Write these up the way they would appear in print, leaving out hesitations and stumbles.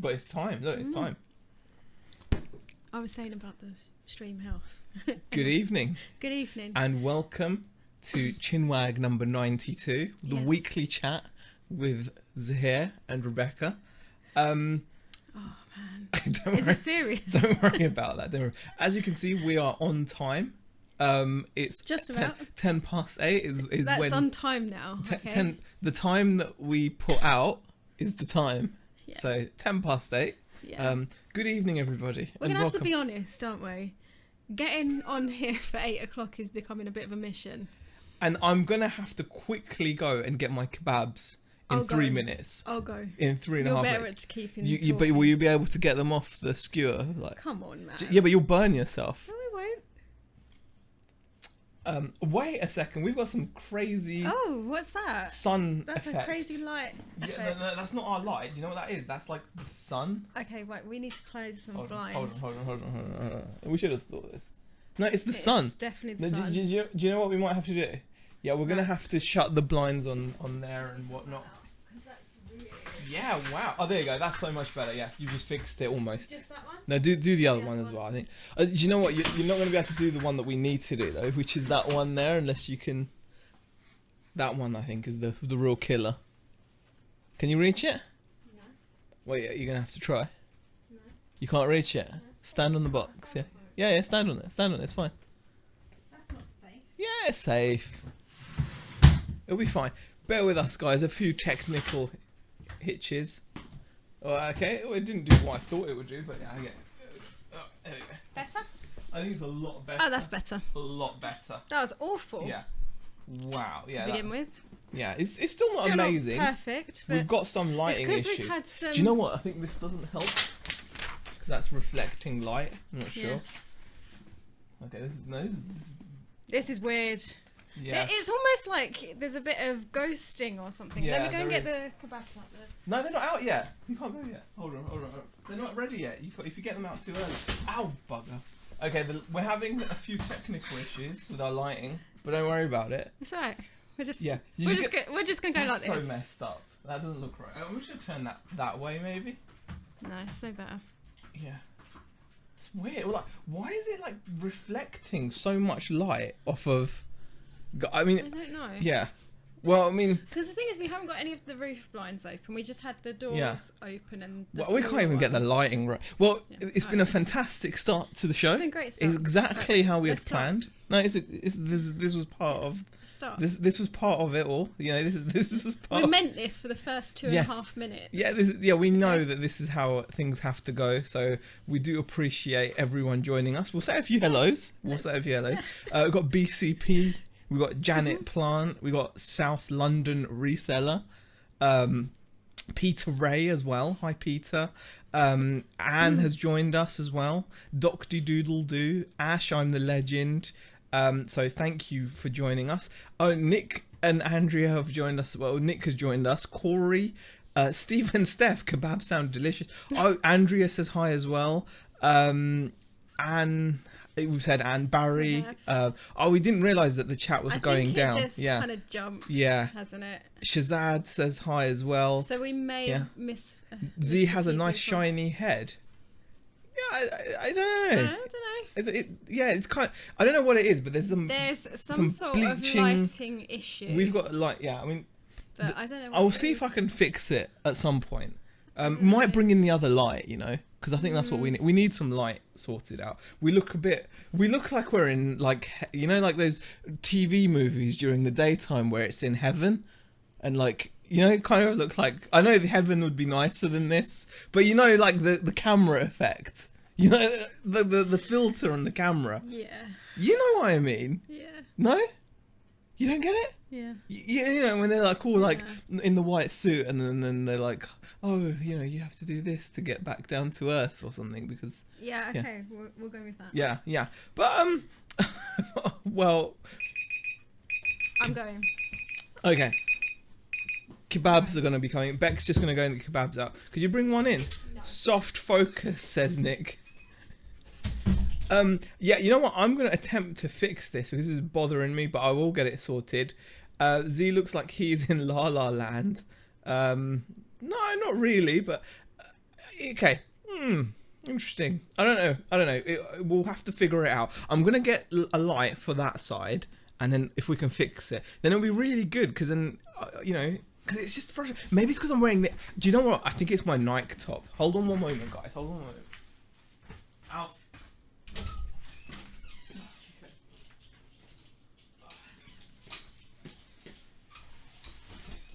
But it's time. Look, it's time. I was saying about the stream house. Good evening. Good evening. And welcome to Chinwag number 92, the Yes. weekly chat with Zaheer and Rebecca. Oh man. Don't Is worry, it serious? don't worry about that. Don't worry. As you can see, we are on time. It's Just about. 10 past 8 is That's when on time now. Okay. the time that we put out is the time. Yeah. So 10 past 8. Yeah. Good evening, everybody. We're and gonna have to welcome. be honest, aren't we? Getting on here for 8 o'clock is becoming a bit of a mission. And I'm gonna have to quickly go and get my kebabs in I'll 3 go. minutes. I'll go. In 3.5 You're better minutes. at keeping. But will you be able to get them off the skewer? Like, Come on, man. yeah, but you'll burn yourself. No, we won't. Wait a second. We've got some crazy Oh, what's that? sun That's effect. a crazy light. Yeah, effect. no, that's not our light. Do you know what that is? That's like the sun. Okay, wait. We need to close some Hold on, blinds. hold on. We should have thought this. No, it's the sun. It's definitely No, the sun. do you know what we might have to do? Yeah, we're gonna have to shut the blinds on there and whatnot. Yeah, wow. Oh, there you go. That's so much better. Yeah, you just fixed it almost. Just that one? No, do the other one as well. I think. Do you know what? You're not going to be able to do the one that we need to do though, which is that one there, unless you can. That one I think is the real killer. Can you reach it? No. Wait, you're going to have to try. No. You can't reach it. Stand on the box. Yeah. Yeah. Stand on it. Stand on it. It's fine. That's not safe. Yeah, it's safe. It'll be fine. Bear with us, guys. A few technical hitches. Oh, okay, well, it didn't do what I thought it would do, but yeah, okay. Oh, there we go. Better? I think it's a lot better. Oh, that's better. A lot better. That was awful. Yeah. Wow. Yeah. To begin with. Yeah, it's still not Still amazing. Not perfect. But We've got some lighting it's issues. we've had some. Do you know what? I think this doesn't help. Because that's reflecting light. I'm not sure. Yeah. Okay, this is This is weird. yeah. It's almost like there's a bit of ghosting or something. Yeah, Let me go and there get is. the kebabs out there. No, they're not out yet. You can't go yet. Hold on. They're not ready yet. If you get them out too early. Ow, bugger. Okay, we're having a few technical issues with our lighting, but don't worry about it. It's alright. We're just. Yeah. We're just gonna go like That's so this. messed up. That doesn't look right. We should turn that way, maybe. No, it's no better. Yeah. It's weird. Like, why is it like reflecting so much light off of? I mean, I don't know. yeah. Well, I mean, Because the thing is, we haven't got any of the roof blinds open. We just had the doors Yeah. open and. The we can't smaller even get the ones. lighting right. Well, Yeah. it's been a Alright, fantastic start to the show. It's been great. It's Start. exactly how we had Let's start. planned. No, this was part of Start. this was part of it all. You know, this was part. We meant this for the first 2.5 Yes. minutes. Yeah, we know that this is how things have to go. So we do appreciate everyone joining us. We'll say a few hellos. We've got BCP. We've got Janet Plant. We've got South London Reseller. Peter Ray as well. Hi, Peter. Anne has joined us as well. Doctor Doodle Doo. Ash, I'm the legend. So thank you for joining us. Oh, Nick and Andrea have joined us. Well, Nick has joined us. Corey, Steve and Steph, kebab sound delicious. Oh, Andrea says hi as well. Anne, we've said Anne, Barry. We didn't realise that the chat was going down. I think it just kind of jumped, Yeah. hasn't it? Shazad says hi as well. So we may Yeah. have missed... Z has a few nice people. shiny head. Yeah, I don't I know. don't know. Yeah, it's kind of, I don't know what it is, but there's some Some sort bleaching- of lighting issue. we've got like, yeah, I mean, But I don't know. I will see if I can fix it at some point. Might bring in the other light, you know, because I think that's what we need. We need some light sorted out. We look like we're in like, you know, like those TV movies during the daytime where it's in heaven, and like, you know, it kind of look like, I know the heaven would be nicer than this, but you know, like the camera effect, you know, the filter on the camera. Yeah. You know what I mean? Yeah. No? You don't get it? Yeah. You know, when they're like all like in the white suit, and then they're like, oh, you know, you have to do this to get back down to earth or something, because Yeah. Okay. We'll go with that. yeah, but well, I'm going. okay, kebabs are gonna be coming. Beck's just gonna go and get kebabs out. Could you bring one in? No. Soft focus, says Nick. Yeah, you know what? I'm going to attempt to fix this because this is bothering me, but I will get it sorted. Z looks like he's in La La Land. No, not really, but Okay. Interesting. I don't know. We'll have to figure it out. I'm gonna get a light for that side, and then if we can fix it, then it'll be really good. Because then, because it's just frustrating. Maybe it's because I'm wearing the. Do you know what? I think it's my Nike top. Hold on one moment, guys. Hold on one moment. Alf.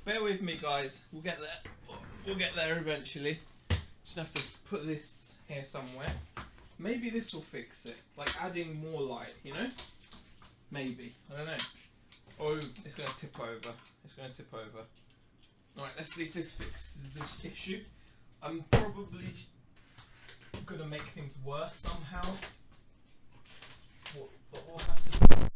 Bear with me, guys. We'll get there. We'll get there eventually. Just have to put this here somewhere. Maybe this will fix it. Like adding more light, Maybe. I don't know. Oh, it's going to tip over. Alright, let's see if this fixes this issue. I'm probably going to make things worse somehow. But we'll have to...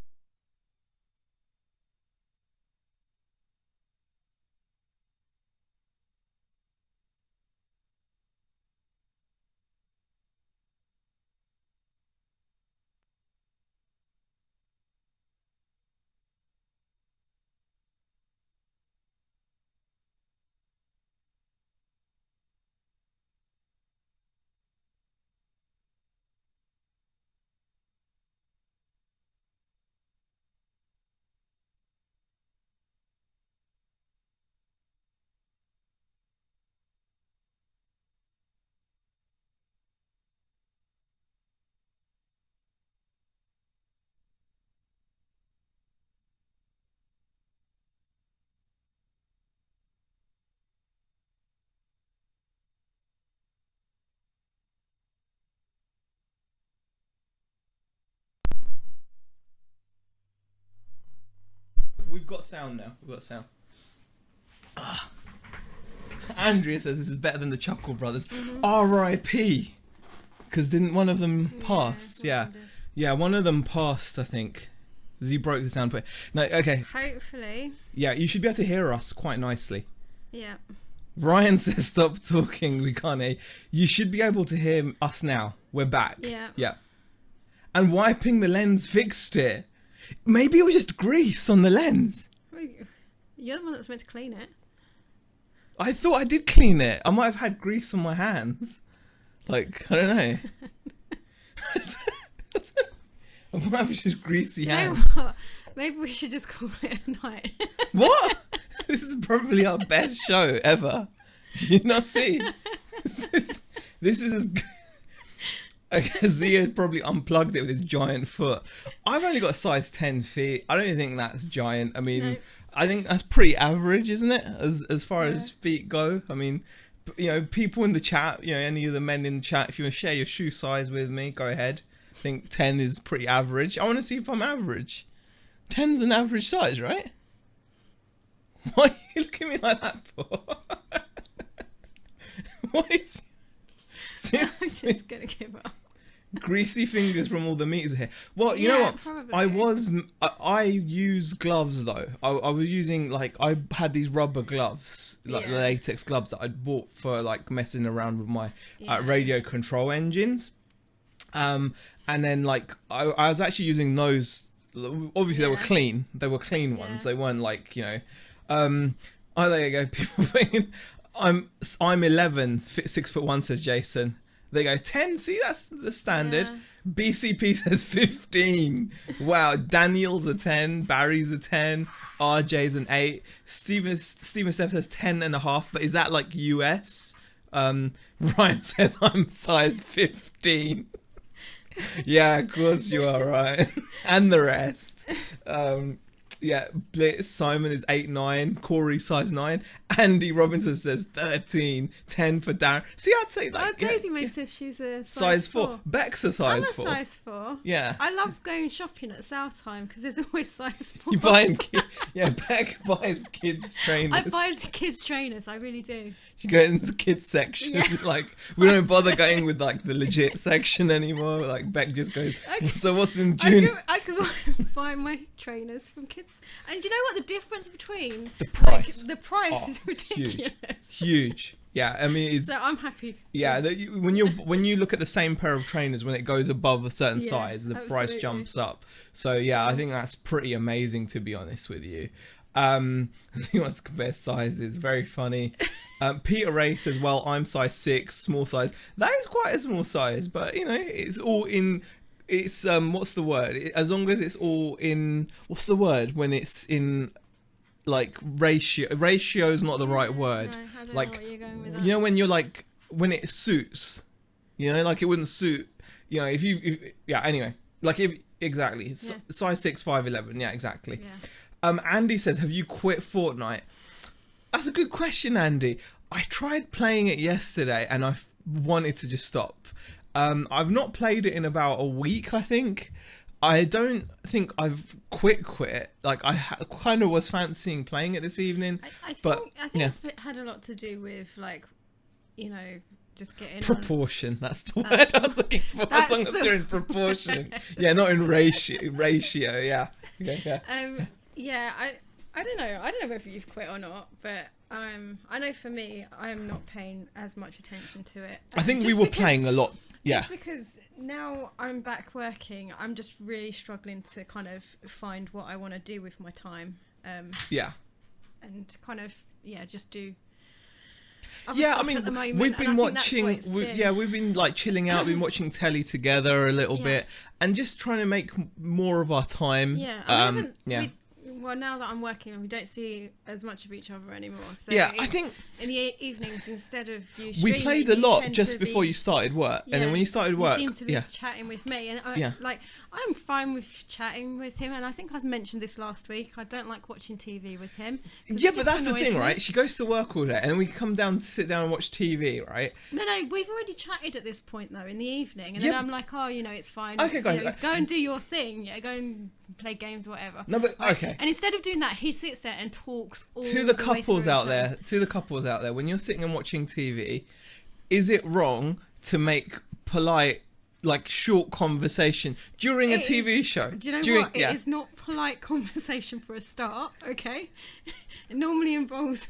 We've got sound now. Andrea says this is better than the Chuckle Brothers. R.I.P. Because didn't one of them pass? Yeah, one of them passed, I think. Z broke the sound. No, okay. Hopefully. Yeah, you should be able to hear us quite nicely. Yeah. Ryan says stop talking. We can't hear. You should be able to hear us now. We're back. Yeah. And wiping the lens fixed it. Maybe it was just grease on the lens. You're the one that's meant to clean it. I thought I did clean it. I might have had grease on my hands. Like, I don't know. I might have just greasy hands. You know what? Maybe we should just call it a night. What? This is probably our best show ever. Do you not see? This is as good. Okay, Zia probably unplugged it with his giant foot. I've only got a size 10 feet. I don't even think that's giant. I mean, no. I think that's pretty average, isn't it? As far as feet go. I mean, people in the chat, any of the men in the chat, if you want to share your shoe size with me, go ahead. I think 10 is pretty average. I want to see if I'm average. 10's an average size, right? Why are you looking at me like that for? What is... I'm just going to give up. Greasy fingers from all the meat here. Well, you know what? Probably. I use gloves though. I was using I had these rubber gloves, latex gloves that I'd bought for messing around with my radio control engines. And then I was actually using those. Obviously they were clean. They were clean ones. They weren't oh, there you go. People thinking I'm 11, 6'1", says Jason. They go 10. See, that's the standard. BCP says 15. Wow. Daniel's a 10. Barry's a 10. RJ's an 8. Steven Steph says 10.5. But is that US? Ryan says I'm size 15. Yeah, of course you are, right. And the rest. Blitz Simon is 8'9", Corey size 9, Andy Robinson says 13, 10 for Darren. See, I'd say Daisy May says she's a size 4. Beck's a size 4. I'm a size 4. Yeah. I love going shopping at sale time because there's always size 4. You buying Beck buys kids trainers. I buy kids trainers, I really do. You go into the kids section, we don't bother going with the legit section anymore. Beck just goes. So what's in June? I can buy my trainers from kids, and do you know what the difference between the price? The price is ridiculous. Huge. Yeah, I mean, so I'm happy. Yeah, when you look at the same pair of trainers, when it goes above a certain size, the price jumps up. So yeah, I think that's pretty amazing, to be honest with you. So he wants to compare sizes. Very funny. Peter Ray says, well, I'm size 6, small size. That is quite a small size, but you know, it's all in. It's what's the word? As long as it's all in. What's the word when it's in? Like ratio is not the right word. No, I don't like know what you're going with that. you know when you're like when it suits, you know, like it wouldn't suit, you know, if yeah, anyway, like if exactly Yeah. size 6 5'11", yeah, exactly. Yeah. Andy says, have you quit Fortnite? That's a good question, Andy. I tried playing it yesterday and I wanted to just stop. I've not played it in about a week, I think. I don't think I've quit. Like I kind of was fancying playing it this evening. I think but, yeah. it's had a lot to do with like, you know, just getting Proportion. That's the word I was looking for. As long as you're in proportion. Yeah, not in ratio. Yeah. Okay, yeah. Yeah. I don't know. I don't know whether you've quit or not, but I know for me, I am not paying as much attention to it. I think we were playing a lot. Yeah. Just because now I'm back working, I'm just really struggling to kind of find what I want to do with my time. Yeah. And kind of just do. Yeah, I mean, we've been watching. We've been like chilling out, been watching telly together a little bit, and just trying to make more of our time. Yeah, well, now that I'm working, we don't see as much of each other anymore. So yeah, I think in the evenings, instead of you we played a lot just before you started work, and then when you started work, you seem to be chatting with me, and I'm fine with chatting with him. And I think I mentioned this last week. I don't like watching TV with him. Yeah, but that's the thing, right? She goes to work all day, and then we come down to sit down and watch TV, right? No, we've already chatted at this point though in the evening, and then I'm like, oh, you know, it's fine. Okay, guys, go and do your thing. Yeah, go and play games or whatever. No, but okay. And instead of doing that, he sits there and talks all to the couples out there. To the couples out there, when you're sitting and watching TV, is it wrong to make polite, like short conversation during a TV show? Do you know what? It is not polite conversation for a start. Okay, it normally involves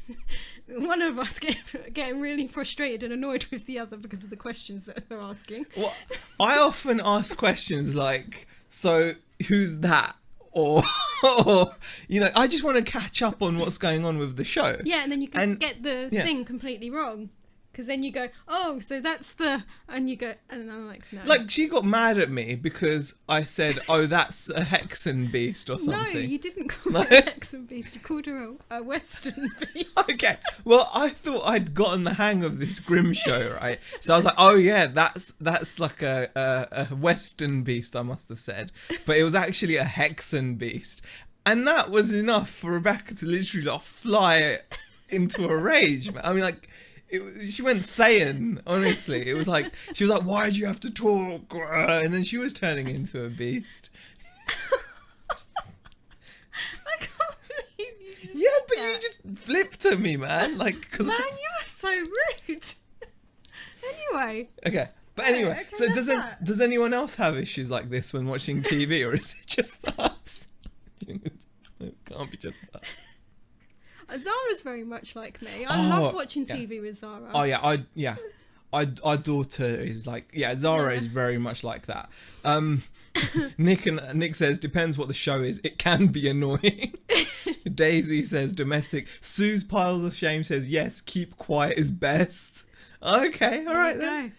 one of us getting really frustrated and annoyed with the other because of the questions that they're asking. Well, I often ask questions like, "So who's that?" Or, you know, I just want to catch up on what's going on with the show. Yeah, and then you can get the thing completely wrong. Because then you go, oh, so that's the... And you go... And I'm like, no. Like, she got mad at me because I said, oh, that's a Hexen beast or something. No, you didn't call her a Hexen beast. You called her a Western beast. Okay. Well, I thought I'd gotten the hang of this Grimm show, right? So I was like, oh, yeah, that's like a Western beast, I must have said. But it was actually a Hexen beast. And that was enough for Rebecca to literally like, fly into a rage. I mean, like... she went Saiyan, honestly. It was like, she was like, why do you have to talk? And then she was turning into a beast. I can't believe you just But you just flipped at me, man. Like, cause man, you are so rude. Anyway. Okay. But anyway, so does anyone else have issues like this when watching TV, or is it just us? It can't be just us. Zara's very much like me. I love watching TV with Zara. Oh yeah, our daughter is like, Zara is very much like that. Nick says, depends what the show is. It can be annoying. Daisy says domestic. Sue's piles of shame says yes. Keep quiet is best. Okay, all right then.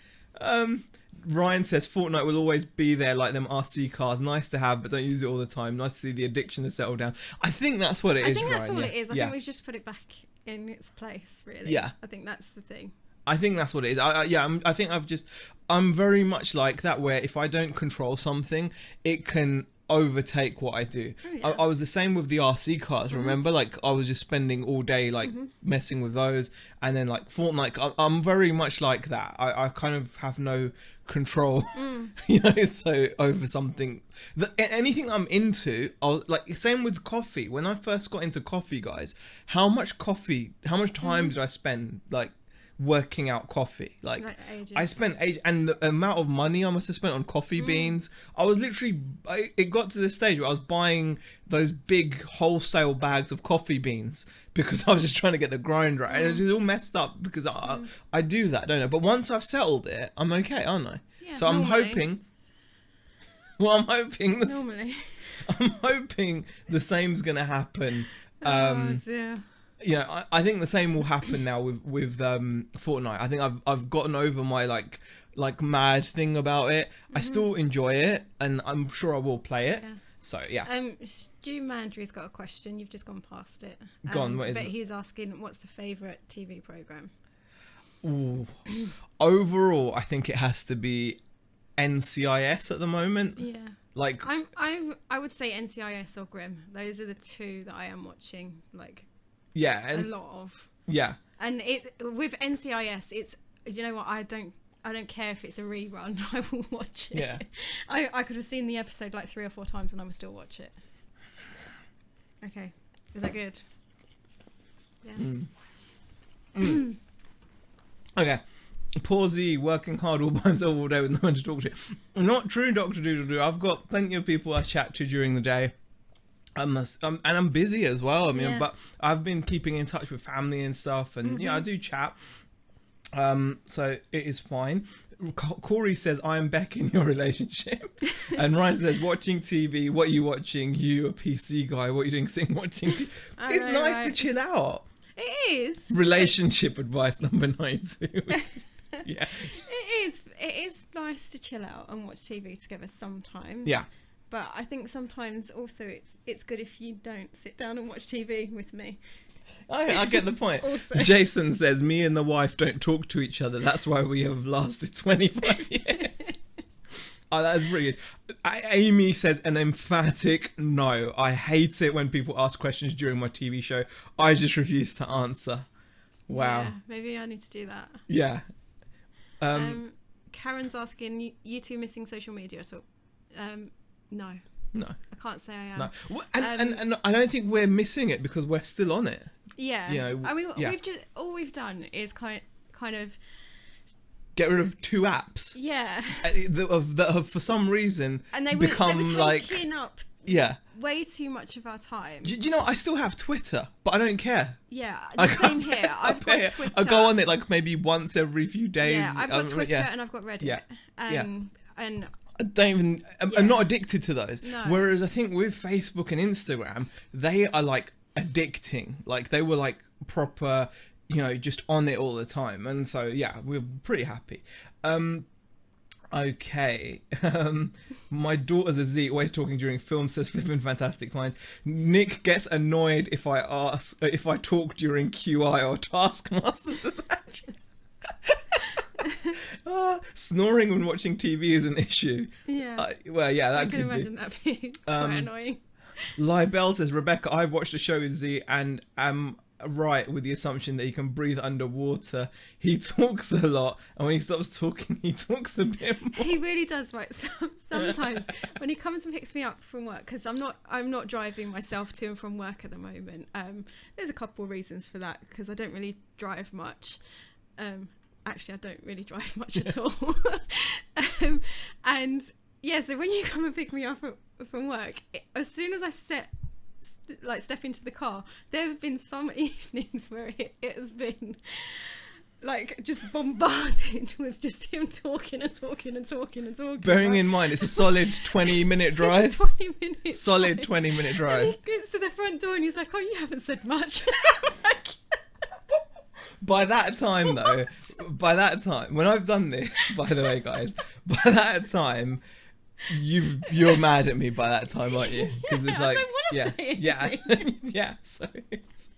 Ryan says Fortnite will always be there like them RC cars. Nice to have, but don't use it all the time. Nice to see the addiction to settle down. I think that's what it is. I think that's Ryan. all it is. I think we've just put it back in its place, really. Yeah. I think that's the thing. I think that's what it is. I think I'm very much like that, where if I don't control something, it can overtake what I do. Oh, yeah. I was the same with the RC cars, remember? Like, I was just spending all day, like, messing with those. And then, like, Fortnite, I'm very much like that. I kind of have no control, you know, so over something. Anything I'm into, like, same with coffee. When I first got into coffee, guys, how much time did I spend, like, working out coffee? Like I spent age, and the amount of money I must have spent on coffee beans. I was literally, it got to the stage where I was buying those big wholesale bags of coffee beans because I was just trying to get the grind right. And it was just all messed up because I do that, don't I? But once I've settled it, I'm okay, aren't I? Yeah, so normally. I'm hoping the same is gonna happen Oh dear. You know, I think the same will happen now with Fortnite. I think I've gotten over my like mad thing about it. I still enjoy it, and I'm sure I will play it. Yeah. So yeah. Stu Mandry's got a question. You've just gone past it. Go on, what is but it? he's asking, what's the favourite TV programme? Ooh. Overall, I think it has to be NCIS at the moment. Yeah. Like I would say NCIS or Grimm. Those are the two that I am watching yeah, a and lot of. yeah. And it with NCIS, it's, you know what, I don't care if it's a rerun. I will watch it. Yeah. I could have seen the episode like 3 or 4 times and I would still watch it. Okay. Is that good? Yeah. Okay. Pawsy working hard all by himself all day with no one to talk to. Not true, Dr. Doodle-Doo. I've got plenty of people I chat to during the day. And I'm busy as well. I mean, Yeah. but I've been keeping in touch with family and stuff, and yeah, I do chat. So it is fine. Corey says, "I'm Beck in your relationship," and Ryan says, "Watching TV. What are you watching? You a PC guy? What are you doing? Sitting watching TV? It's nice to chill out." It is. Relationship advice number 92. Yeah. It is nice to chill out and watch TV together sometimes. Yeah. But I think sometimes also it's good if you don't sit down and watch TV with me. I get the point. Also. Jason says, "Me and the wife don't talk to each other. That's why we have lasted 25 years." Oh, that is brilliant. Amy says an emphatic no. I hate it when people ask questions during my TV show. I just refuse to answer. Wow. Yeah, maybe I need to do that. Yeah. Karen's asking, you two missing social media at all? No. No. I can't say I am. No. And I don't think we're missing it because we're still on it. Yeah. You know, I mean, yeah. all we've done is kind of Get rid of 2 apps yeah. that have for some reason And they become were like taking up yeah. way too much of our time. Do you know, I still have Twitter, but I don't care. Yeah, I the can't same here. I've got Twitter. I go on it like maybe once every few days. Yeah, I've got Twitter and I've got Reddit. Yeah. And I don't even. I'm not addicted to those. No. Whereas I think with Facebook and Instagram, they are like addicting. Like they were like proper, you know, just on it all the time. And so yeah, we're pretty happy. Okay. My daughter's a Z, always talking during film, says flipping fantastic lines. Nick gets annoyed if I talk during QI or Taskmaster. Says Andrew. Snoring when watching TV is an issue. Yeah. Well, yeah, that I can could imagine that being quite annoying. Libel says, Rebecca, I've watched a show with Z and am right with the assumption that he can breathe underwater. He talks a lot, and when he stops talking, he talks a bit more. He really does, right? Sometimes when he comes and picks me up from work, because I'm not driving myself to and from work at the moment. There's a couple of reasons for that, because I don't really drive much. Actually, I don't really drive much at all. And yeah, so when you come and pick me up from work, as soon as I step into the car, there have been some evenings where it has been like just bombarded with just him talking. Bearing in mind, it's a solid 20-minute drive. It's a 20-minute solid drive. 20-minute drive. And he gets to the front door and he's like, "Oh, you haven't said much." By that time, though, when I've done this, by the way, guys, by that time, you're mad at me by that time, aren't you? Because it's like, yeah. So it's,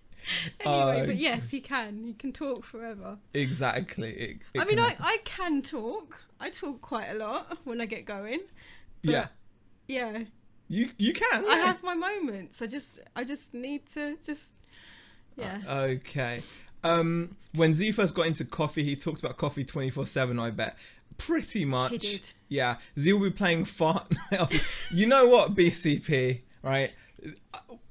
anyway, but yes, he can talk forever. Exactly. I mean, I can talk. I talk quite a lot when I get going. Yeah. Yeah. You can. Yeah. I have my moments. I just need to yeah. Okay. When Z first got into coffee, he talks about coffee 24/7. I bet. Pretty much. He did. Yeah. Z will be playing fart. You know what, BCP, right?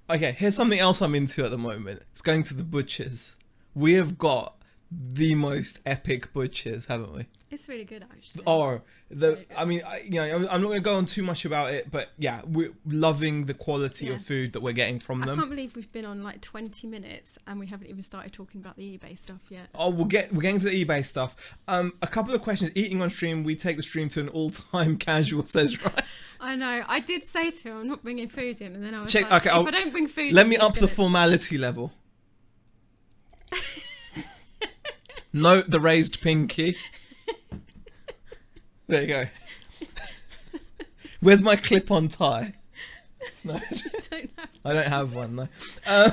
Okay, here's something else I'm into at the moment. It's going to the butchers. We have got the most epic butchers, haven't we? It's really good, actually. Or Really good. I mean, I'm not going to go on too much about it, but yeah, we're loving the quality of food that we're getting from I them. can't believe we've been on like 20 minutes and we haven't even started talking about the eBay stuff yet. Oh, we're getting to the eBay stuff. A couple of questions. Eating on stream, we take the stream to an all-time casual, says right. I know. I did say to him, I'm not bringing food in, and then I was Check, like, okay, if I don't bring food let in, me he's up the gonna- formality level. Note the raised pinky. There you go. Where's my clip-on tie? No, I don't have one though. I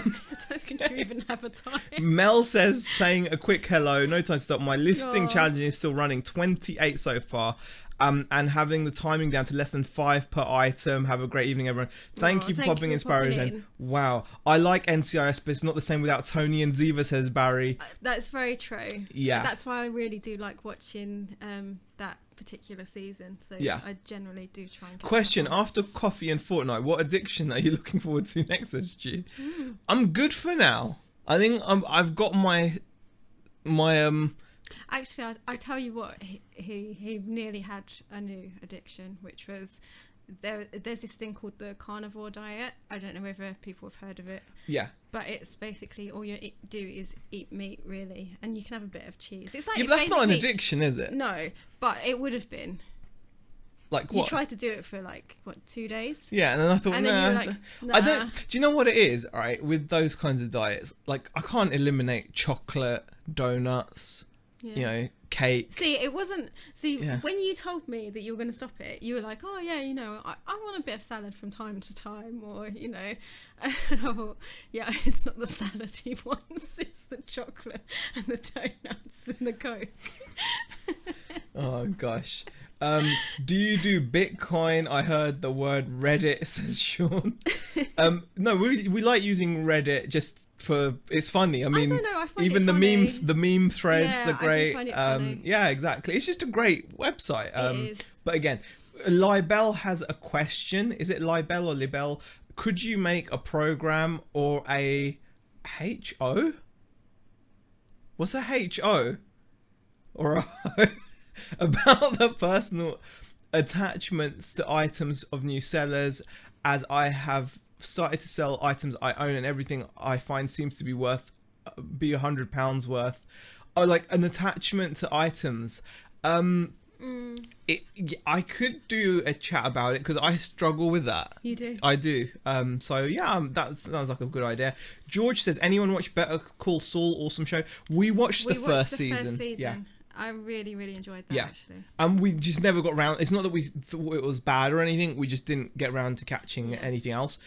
don't think you even have a time. Mel says, saying a quick hello, no time to stop. My listing Aw. challenge is still running, 28 so far. And having the timing down to less than 5 per item. Have a great evening, everyone. Thank you for popping in, Sparrow. Wow. I like NCIS, but it's not the same without Tony and Ziva, says Barry. That's very true. Yeah. That's why I really do like watching that particular season. So Yeah. I generally do try and catch Question, up on it. after coffee and Fortnite, what addiction are you looking forward to next, says Stu? I'm good for now. I think I've got my Actually, I tell you what, he nearly had a new addiction, which was there's this thing called the carnivore diet. I don't know whether people have heard of it, yeah. but it's basically all you do is eat meat, really, and you can have a bit of cheese. It's like Yeah, but that's not an basically- addiction, is it? No, but it would have been. Like You what? tried to do it for like 2 days. Yeah, and then I thought, And then you were like, I nah. don't. Do you know what it is? All right, with those kinds of diets, like I can't eliminate chocolate, donuts, Yeah. you know, cake. See, it wasn't. See, Yeah. when you told me that you were going to stop it, you were like, "Oh yeah, you know, I want a bit of salad from time to time, or you know." And I thought, yeah, it's not the salad he wants; it's the chocolate and the donuts and the Coke. Oh gosh. Do you do Bitcoin? I heard the word Reddit, says Sean. No, we like using Reddit just for it's funny. I mean, don't know, I find even it the funny. meme threads Yeah, are I do great. find it funny. Yeah, exactly. It's just a great website. It is. But again, Libel has a question. Is it Libel or Libel? Could you make a program or a HO? What's a HO? Or a about the personal attachments to items of new sellers, as I have started to sell items I own and everything I find seems to be worth be £100 worth. Oh, like an attachment to items. I could do a chat about it because I struggle with that. You do. I do. So yeah, that sounds like a good idea. George says, anyone watch Better Call Saul? Awesome show. We watched the first season. Yeah. I really, really enjoyed that, Yeah. actually. And we just never got round. It's not that we thought it was bad or anything. We just didn't get around to catching anything else.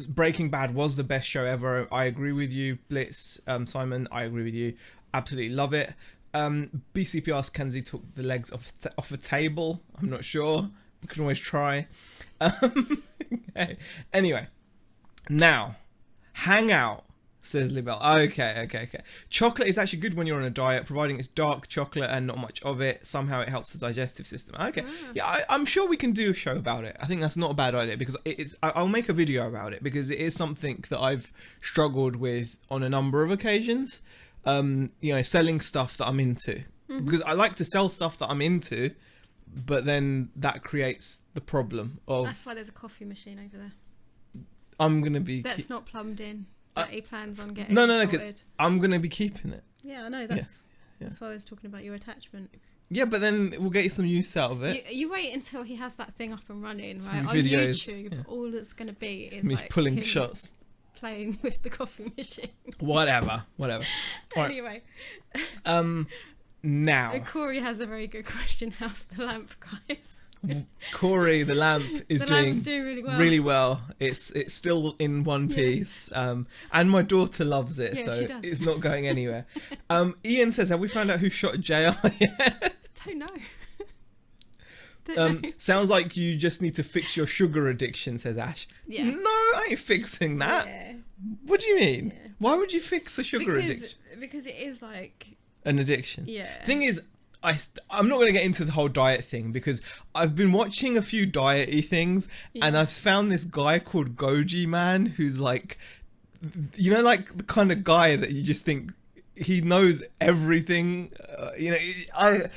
Breaking Bad was the best show ever. I agree with you, Blitz. Simon, I agree with you. Absolutely love it. BCP asked, Kenzie took the legs off a table. I'm not sure. We can always try. Okay. Anyway, now, hang out. Says Libel. Okay. Chocolate is actually good when you're on a diet, providing it's dark chocolate and not much of it. Somehow it helps the digestive system. Okay. Yeah, I'm sure we can do a show about it. I think that's not a bad idea because I'll make a video about it because it is something that I've struggled with on a number of occasions. Selling stuff that I'm into. Because I like to sell stuff that I'm into, but then that creates the problem of... That's why there's a coffee machine over there. I'm going to be... That's not plumbed in. That he plans on getting No, sorted. because I'm going to be keeping it. Yeah, I know. That's why I was talking about your attachment. Yeah, but then we'll get you some use out of it. You wait until he has that thing up and running, Some right? videos, On YouTube, yeah. all that's going to be is Me like pulling him shots. playing with the coffee machine. Whatever. All right. Anyway, Now, Corey has a very good question. How's the lamp, guys? Corey, the lamp is The doing lamp's doing really well. really well. It's still in one piece, and my daughter loves it, Yeah, so she does. it's not going anywhere. Ian says, "Have we found out who shot JR yet?" Don't know. Don't know. Sounds like you just need to fix your sugar addiction, says Ash. Yeah. No, I ain't fixing that. Yeah. What do you mean? Yeah. Why would you fix a sugar addiction? Because it is like, An addiction. yeah. Thing is, I'm not going to get into the whole diet thing because I've been watching a few diety things and I've found this guy called Goji Man who's like, like the kind of guy that you just think he knows everything. I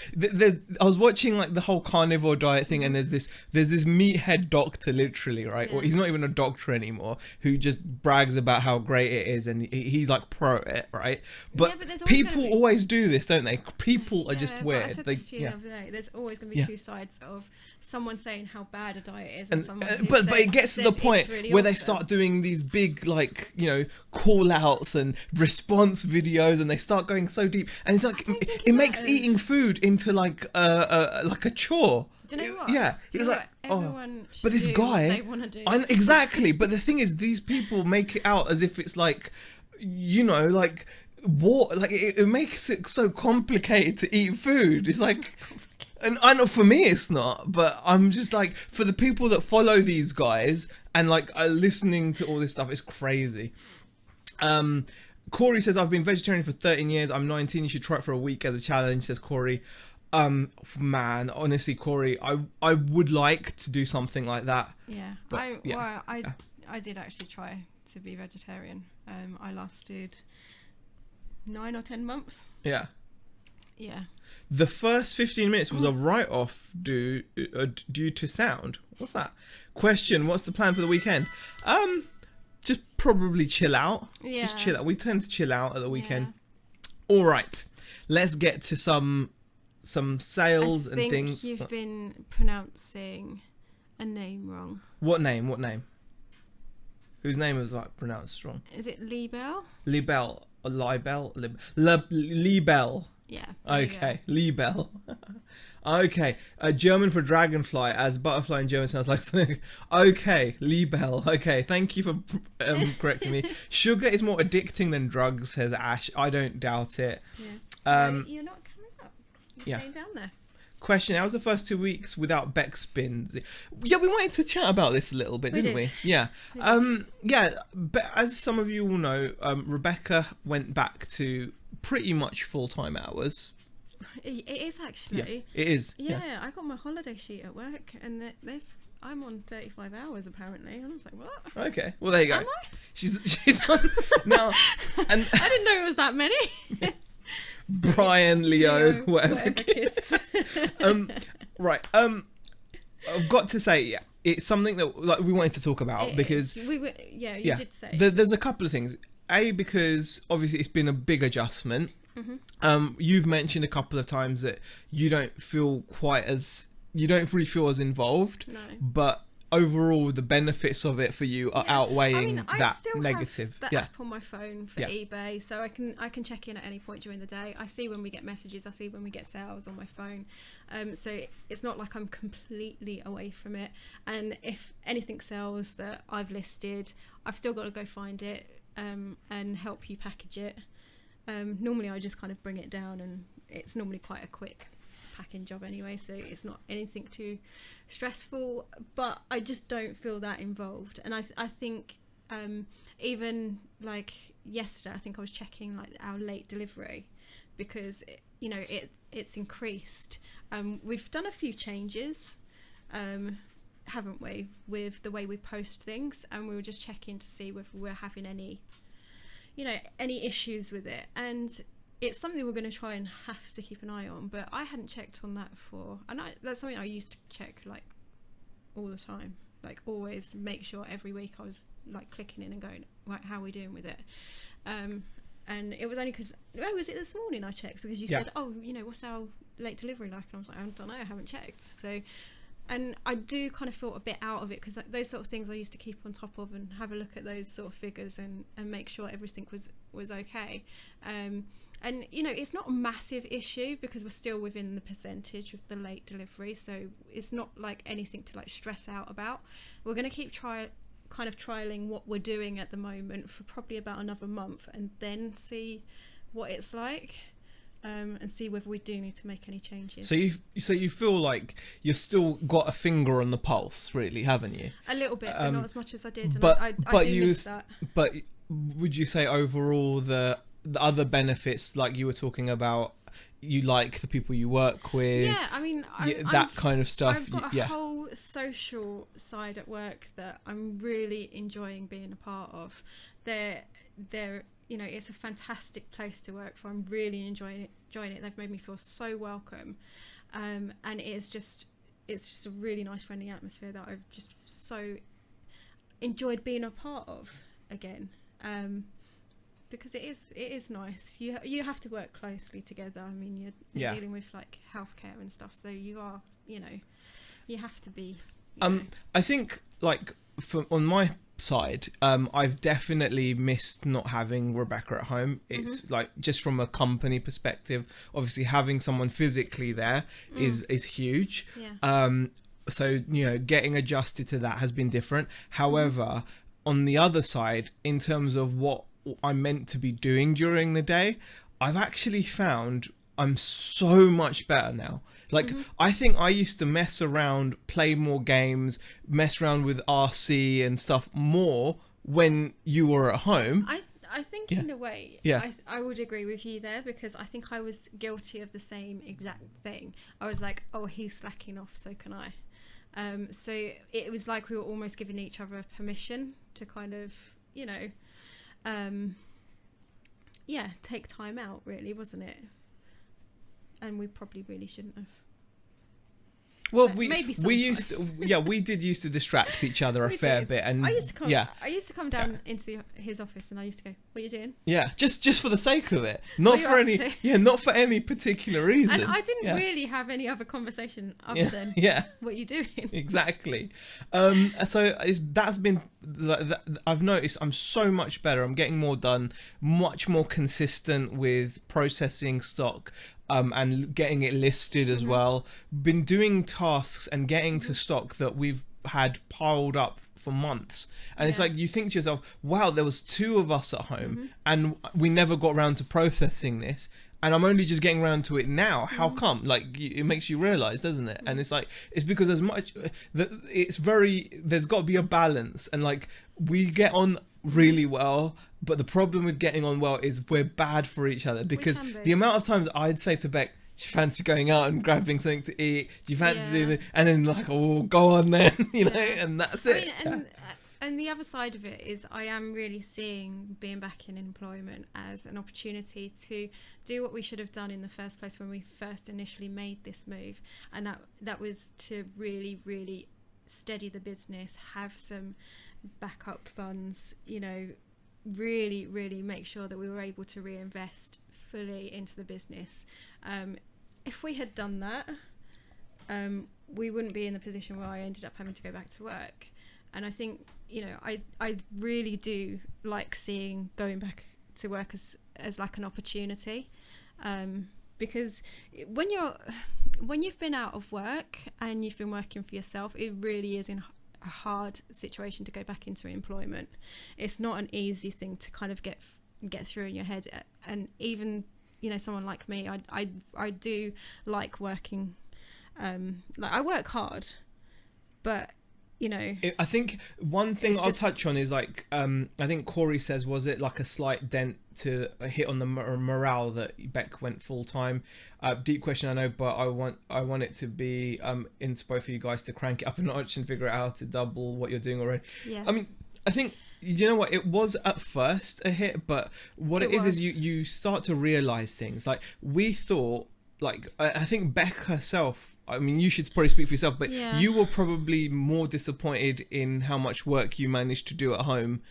was watching like the whole carnivore diet thing, and there's this meathead doctor, literally, right? Or Yeah. he's not even a doctor anymore, who just brags about how great it is, and he's like pro it, right? But, Yeah, but there's always people gonna be- always do this, don't they? People are just but weird. I said They, this to you yeah. the other day. There's always going to be Yeah. two sides of someone saying how bad a diet is, and, And, someone who but it gets to the says point it's really where they awesome. start doing these big, like, call outs and response videos, and they start going so deep, and it's like don't think it makes matters. eating food into like a chore. Do you know what? Yeah, Do you it's know like, what? Everyone should but this do guy, what they want to do. exactly. But the thing is, these people make it out as if it's like, like what? Like it makes it so complicated to eat food. It's like. And I know for me it's not, but I'm just like, for the people that follow these guys and like are listening to all this stuff, it's crazy. Corey says, I've been vegetarian for 13 years. I'm 19. You should try it for a week as a challenge, says Corey. Man, honestly, Corey, I would like to do something like that. Yeah, But, I did actually try to be vegetarian. I lasted 9 or 10 months. Yeah. Yeah. The first 15 minutes was a write-off due to sound. What's that? Question, what's the plan for the weekend? Just probably chill out. Yeah. Just chill out. We tend to chill out at the weekend. Yeah. All right. Let's get to some sales and things. I think you've been pronouncing a name wrong. What name? Whose name was like pronounced wrong? Is it Liebel? Libel or Libel? Libel. Yeah. there you Okay, Liebel. Okay, German for dragonfly, as butterfly in German sounds like something. Okay, Liebel. Okay, thank you for correcting me. Sugar is more addicting than drugs, says Ash. I don't doubt it. go. Yeah. Um, No, you're not coming up. You're yeah. staying down there. Question: how was the first 2 weeks without Beck spins? Yeah, we wanted to chat about this a little bit, We didn't did. we? Yeah. We did. Yeah. But as some of you all know, Rebecca went back to pretty much full-time hours. It is actually. It is. Yeah, I got my holiday sheet at work, and I'm on 35 hours apparently, and I was like, what? Okay. Well, there you go. Am I? She's on now, and I didn't know it was that many. Brian, Leo, whatever kids. Right. I've got to say, yeah, it's something that like we wanted to talk about because we were, you yeah, did say. there's a couple of things. Because obviously it's been a big adjustment. You've mentioned a couple of times that you don't really feel as involved. No. But overall, the benefits of it for you are outweighing I that still negative. have the app on my phone for Yeah. eBay, so I can check in at any point during the day. I see when we get messages, I see when we get sales on my phone. So it's not like I'm completely away from it. And if anything sells that I've listed, I've still got to go find it and help you package it. Normally I just kind of bring it down, and it's normally quite a quick packing job anyway, so it's not anything too stressful, but I just don't feel that involved. And I think even like yesterday, I think I was checking like our late delivery because it's increased. We've done a few changes, haven't we, with the way we post things, and we were just checking to see whether we're having any issues with it, and it's something we're going to try and have to keep an eye on. But I hadn't checked on that before, and that's something I used to check like all the time, like always make sure every week I was like clicking in and going, right, how are we doing with it? And it was only because was it this morning I checked because you said, what's our late delivery like? And I was like, I don't know, I haven't checked. So, and I do kind of feel a bit out of it because those sort of things I used to keep on top of and have a look at those sort of figures and make sure everything was okay. And it's not a massive issue because we're still within the percentage of the late delivery, so it's not like anything to like stress out about. We're going to keep trialing what we're doing at the moment for probably about another month, and then see what it's like. And see whether we do need to make any changes. So you feel like you've still got a finger on the pulse, really, haven't you? A little bit, but not as much as I did. And but I do miss that. But would you say overall the other benefits, like you were talking about, you like the people you work with? Yeah, I mean, that kind of stuff. I've got a whole social side at work that I'm really enjoying being a part of. There you know, it's a fantastic place to work for. I'm really enjoying it. They've made me feel so welcome, and it's just a really nice, friendly atmosphere that I've just so enjoyed being a part of again. Because it is nice. You have to work closely together. I mean, you're dealing with like healthcare and stuff, so you are, you know, you have to be. You know. I think like on my side, I've definitely missed not having Rebecca at home. It's like, just from a company perspective, obviously having someone physically there is huge. So, you know, getting adjusted to that has been different. However, on the other side, in terms of what I'm meant to be doing during the day, I've actually found I'm so much better now. Like, I think I used to mess around, play more games, mess around with RC and stuff more when you were at home. I think in a way, I would agree with you there, because I think I was guilty of the same exact thing. I was like, oh, he's slacking off, so can I. So it was like we were almost giving each other permission to kind of, you know, take time out, really, wasn't it? And we probably really shouldn't have. Well, But we maybe used to, we did used to distract each other a We fair did. bit, and I used to come down into his office, and I used to go, "What are you doing?" just for the sake of it, not What are for you any up to? not for any particular reason. And I didn't really have any other conversation other than, "What are you doing?" Exactly. So that's been I've noticed I'm so much better. I'm getting more done, much more consistent with processing stock, and getting it listed as well. Been doing tasks and getting to stock that we've had piled up for months, and it's like, you think to yourself, wow, there was 2 of us at home and we never got around to processing this, and I'm only just getting around to it now. How come? Like, it makes you realize, doesn't it? And it's like, it's because as much that there's got to be a balance, and like, we get on really well, but the problem with getting on well is we're bad for each other, because the amount of times I'd say to Beck, do you fancy going out and grabbing something to eat? Do you fancy doing this? And then like, oh, go on then, you know, and that's it. I mean, and the other side of it is, I am really seeing being back in employment as an opportunity to do what we should have done in the first place when we first initially made this move, and that was to really, really steady the business, have some backup funds, you know, really, really make sure that we were able to reinvest fully into the business. If we had done that, we wouldn't be in the position where I ended up having to go back to work. And I think, you know, I really do like seeing going back to work as like an opportunity, because when you've been out of work and you've been working for yourself, it really is a hard situation to go back into employment. It's not an easy thing to kind of get through in your head, and even, you know, someone like me, I do like working, like, I work hard, but, you know, I think one thing I'll touch on is like, I think Corey says, was it like a slight dent to a hit on the morale that Beck went full time? Deep question, I know, but I want it to be inspo for you guys to crank it up a notch and figure out how to double what you're doing already. I mean, I think, you know what, it was at first a hit, but what it is you start to realize things. Like, we thought, like, I think Beck herself, I mean, you should probably speak for yourself, but you were probably more disappointed in how much work you managed to do at home.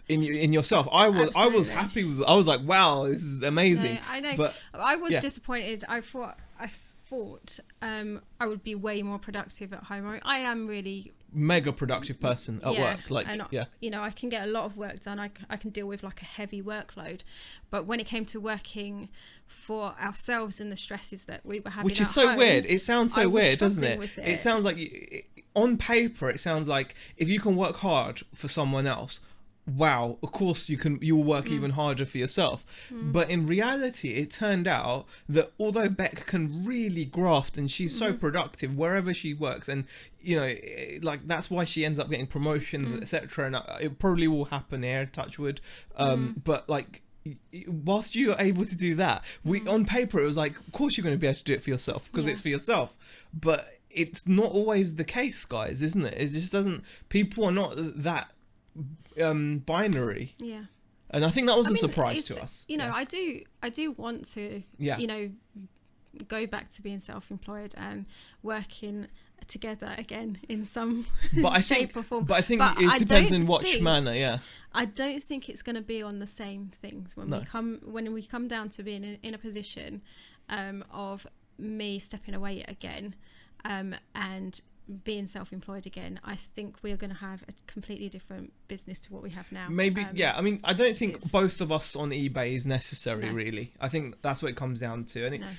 In yourself. I was happy with. I was like, wow, this is amazing. No, I know. But I was disappointed. I thought I would be way more productive at home. I am really mega productive person at work. Like, and, you know, I can get a lot of work done. I can deal with like a heavy workload, but when it came to working for ourselves and the stresses that we were having, which is at so home, weird. It sounds so weird, doesn't it? It sounds like, on paper, it sounds like if you can work hard for someone else, wow, of course you'll work even harder for yourself. But in reality, it turned out that although Beck can really graft and she's so productive wherever she works, and, you know, like, that's why she ends up getting promotions, etc., and it probably will happen here, touch wood. But like, whilst you're able to do that, on paper it was like, of course you're going to be able to do it for yourself because it's for yourself. But it's not always the case, guys, isn't it? It just doesn't. People are not that binary. And I think that was I a mean, surprise to us. You know, I do want to, Yeah. you know, go back to being self-employed and working together again in some shape or form. But I think But it I depends don't in what think- manner. Yeah. I don't think it's going to be on the same things when we come down to being in a position of me stepping away again and being self-employed again. I think we're going to have a completely different business to what we have now. Maybe, yeah. I mean, I don't think it's- both of us on eBay is necessary, No. really. I think that's what it comes down to. I think, No.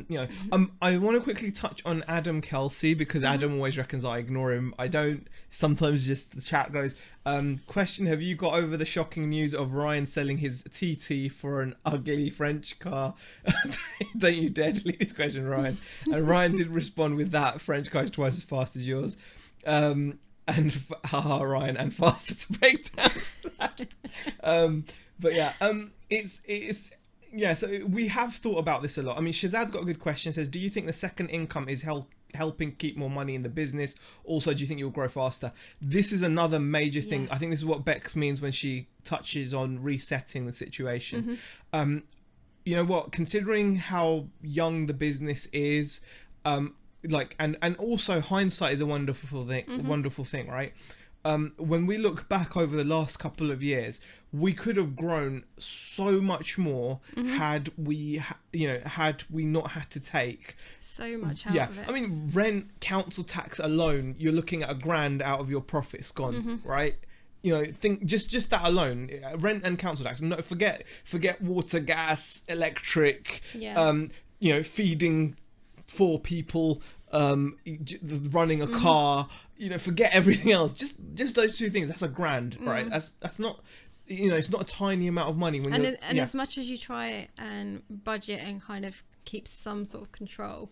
you know, I want to quickly touch on Adam Kelsey because Adam always reckons I ignore him. I don't. Sometimes just the chat goes, question, have you got over the shocking news of Ryan selling his TT for an ugly French car? Don't you dare delete this question, Ryan. And Ryan did respond with that, French car is twice as fast as yours. And haha, Ryan, and faster to break down. But yeah, it's yeah. So we have thought about this a lot. I mean, Shazad's got a good question. It says, do you think the second income is helping keep more money in the business? Also, do you think you'll grow faster? This is another major thing. I think this is what Bex means when she touches on resetting the situation. You know what? Considering how young the business is, like, and also hindsight is a wonderful thing, right? When we look back over the last couple of years, we could have grown so much more had we not had to take So much out of it. I mean, rent, council tax alone, you're looking at $1,000 out of your profits gone, right? You know, think just that alone, rent and council tax. No, forget water, gas, electric. Yeah. You know, feeding 4 people, running a car. You know, forget everything else. Just those 2 things. That's $1,000, right? That's not. You know, it's not a tiny amount of money when and as much as you try and budget and kind of keep some sort of control,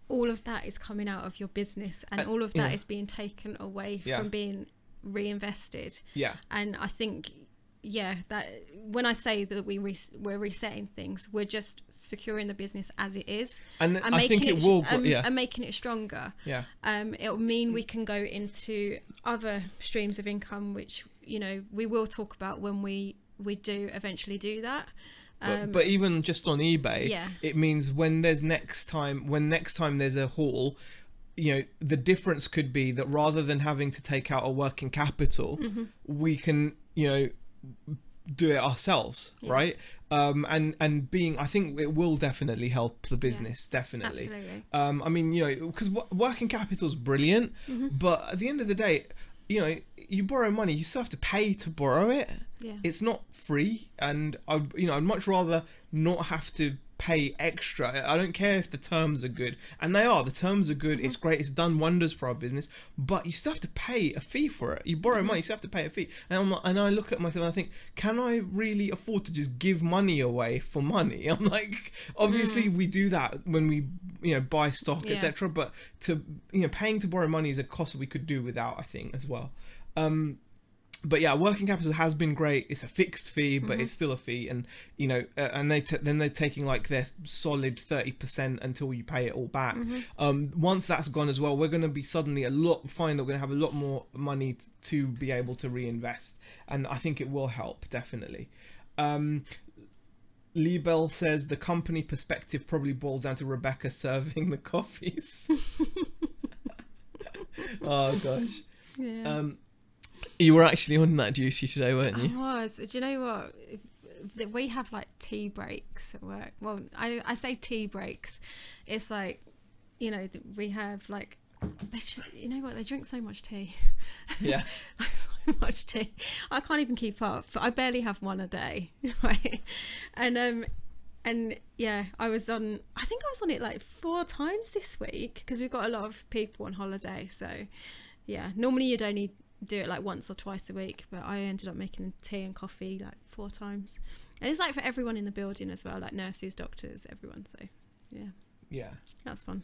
all of that is coming out of your business, and all of that is being taken away from being reinvested. And I think that when I say that we're resetting things, we're just securing the business as it is, and I think it will and making it stronger. It'll mean we can go into other streams of income, which, you know, we will talk about when we do eventually do that. But even just on eBay, it means when next time there's a haul, you know, the difference could be that rather than having to take out a working capital, we can, you know, do it ourselves, right? And being, I think it will definitely help the business, definitely. Absolutely. I mean, you know, because working capital is brilliant, but at the end of the day, you know, you borrow money, you still have to pay to borrow it. It's not free, and I'd much rather not have to pay extra. I don't care if the terms are good, and the terms are good. It's great. It's done wonders for our business, but you still have to pay a fee for it. You borrow money, you still have to pay a fee. And I look at myself and I think, can I really afford to just give money away for money? I'm like, obviously we do that when we, you know, buy stock, etc. But to, you know, paying to borrow money is a cost we could do without, I think, as well. But yeah, working capital has been great. It's a fixed fee, but it's still a fee, and you know, and then they're taking like their solid 30% until you pay it all back. Once that's gone as well, we're going to be suddenly find that we're going to have a lot more money to be able to reinvest, and I think it will help definitely. Liebel says the company perspective probably boils down to Rebecca serving the coffees. Oh gosh. Yeah. You were actually on that duty today, weren't you? I was. Do you know what? We have like tea breaks at work. Well, I say tea breaks. It's like, you know, we have like, you know what? They drink so much tea. Yeah. So much tea. I can't even keep up. I barely have one a day. Right. And yeah, I think I was on it like 4 times this week because we've got a lot of people on holiday. So yeah, normally you'd only do it like once or twice a week, but I ended up making tea and coffee like 4 times, and it's like for everyone in the building as well, like nurses, doctors, everyone. So yeah, that's fun.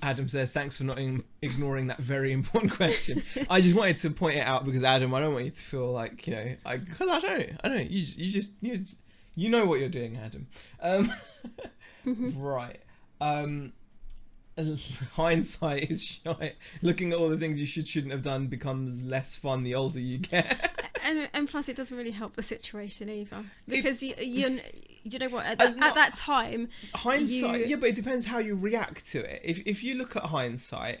Adam says thanks for not ignoring that very important question. I just wanted to point it out because Adam, I don't want you to feel like, you know, because I don't you know what you're doing, Adam. Right. Hindsight is shy. Looking at all the things you shouldn't have done becomes less fun the older you get. and And plus, it doesn't really help the situation either, because you know what? At not- that time, Hindsight, yeah, but it depends how you react to it. If you look at hindsight,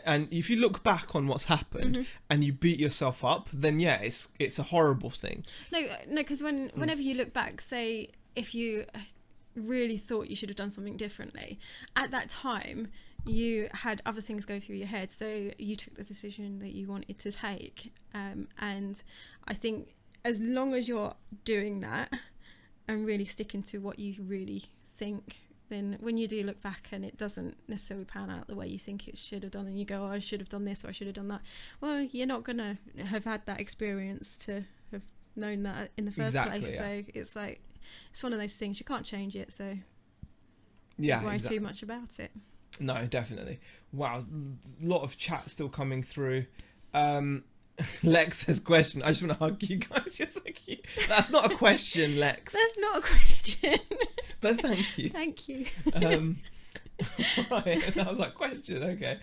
and if you look back on what's happened and you beat yourself up, then yeah, it's a horrible thing. no, because whenever you look back, say if you really thought you should have done something differently, at that time you had other things go through your head, so you took the decision that you wanted to take, and I think as long as you're doing that and really sticking to what you really think, then when you do look back and it doesn't necessarily pan out the way you think it should have done, and you go, oh, I should have done this or I should have done that, well, you're not going to have had that experience to have known that in the first place. Yeah. So it's like, it's one of those things, you can't change it, so Yeah, don't worry exactly. too much about it. No, definitely. Wow, a lot of chat still coming through. Lex says question. I just want to hug you guys. You're so cute. That's not a question, Lex. That's not a question. But thank you. Thank you. Right, that was like question. Okay.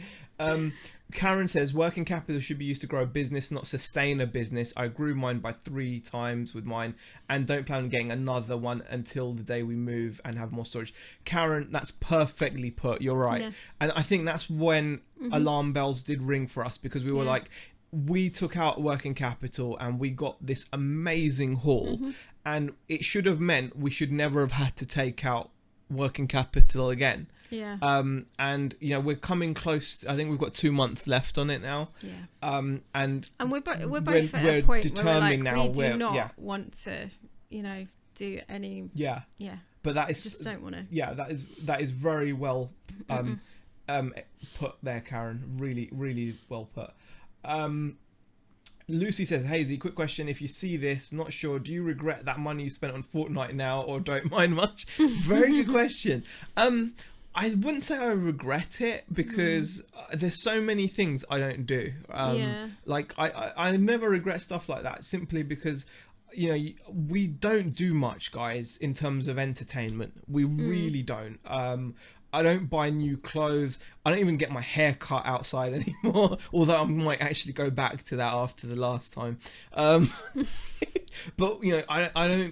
Karen says working capital should be used to grow a business, not sustain a business. I grew mine by 3 times with mine and don't plan on getting another one until the day we move and have more storage. Karen, that's perfectly put. You're right. Yeah. And I think that's when alarm bells did ring for us, because we were like, we took out working capital and we got this amazing haul, and it should have meant we should never have had to take out working capital again. Yeah. And you know, we're coming close. I think we've got 2 months left on it now. Yeah. And we're both at we're a point where we're determined like, now we do where- not yeah. want to, you know, do any. yeah, Yeah. but that is Just don't want to. yeah, that is very well put there, Karen. Really, really well put. Lucy says, Hazy, quick question. If you see this, not sure, do you regret that money you spent on Fortnite now or don't mind much? Very good question. I wouldn't say I regret it, because there's so many things I don't do. Like I never regret stuff like that, simply because, you know, we don't do much, guys, in terms of entertainment. We really don't. I don't buy new clothes. I don't even get my hair cut outside anymore, although I might actually go back to that after the last time. But you know,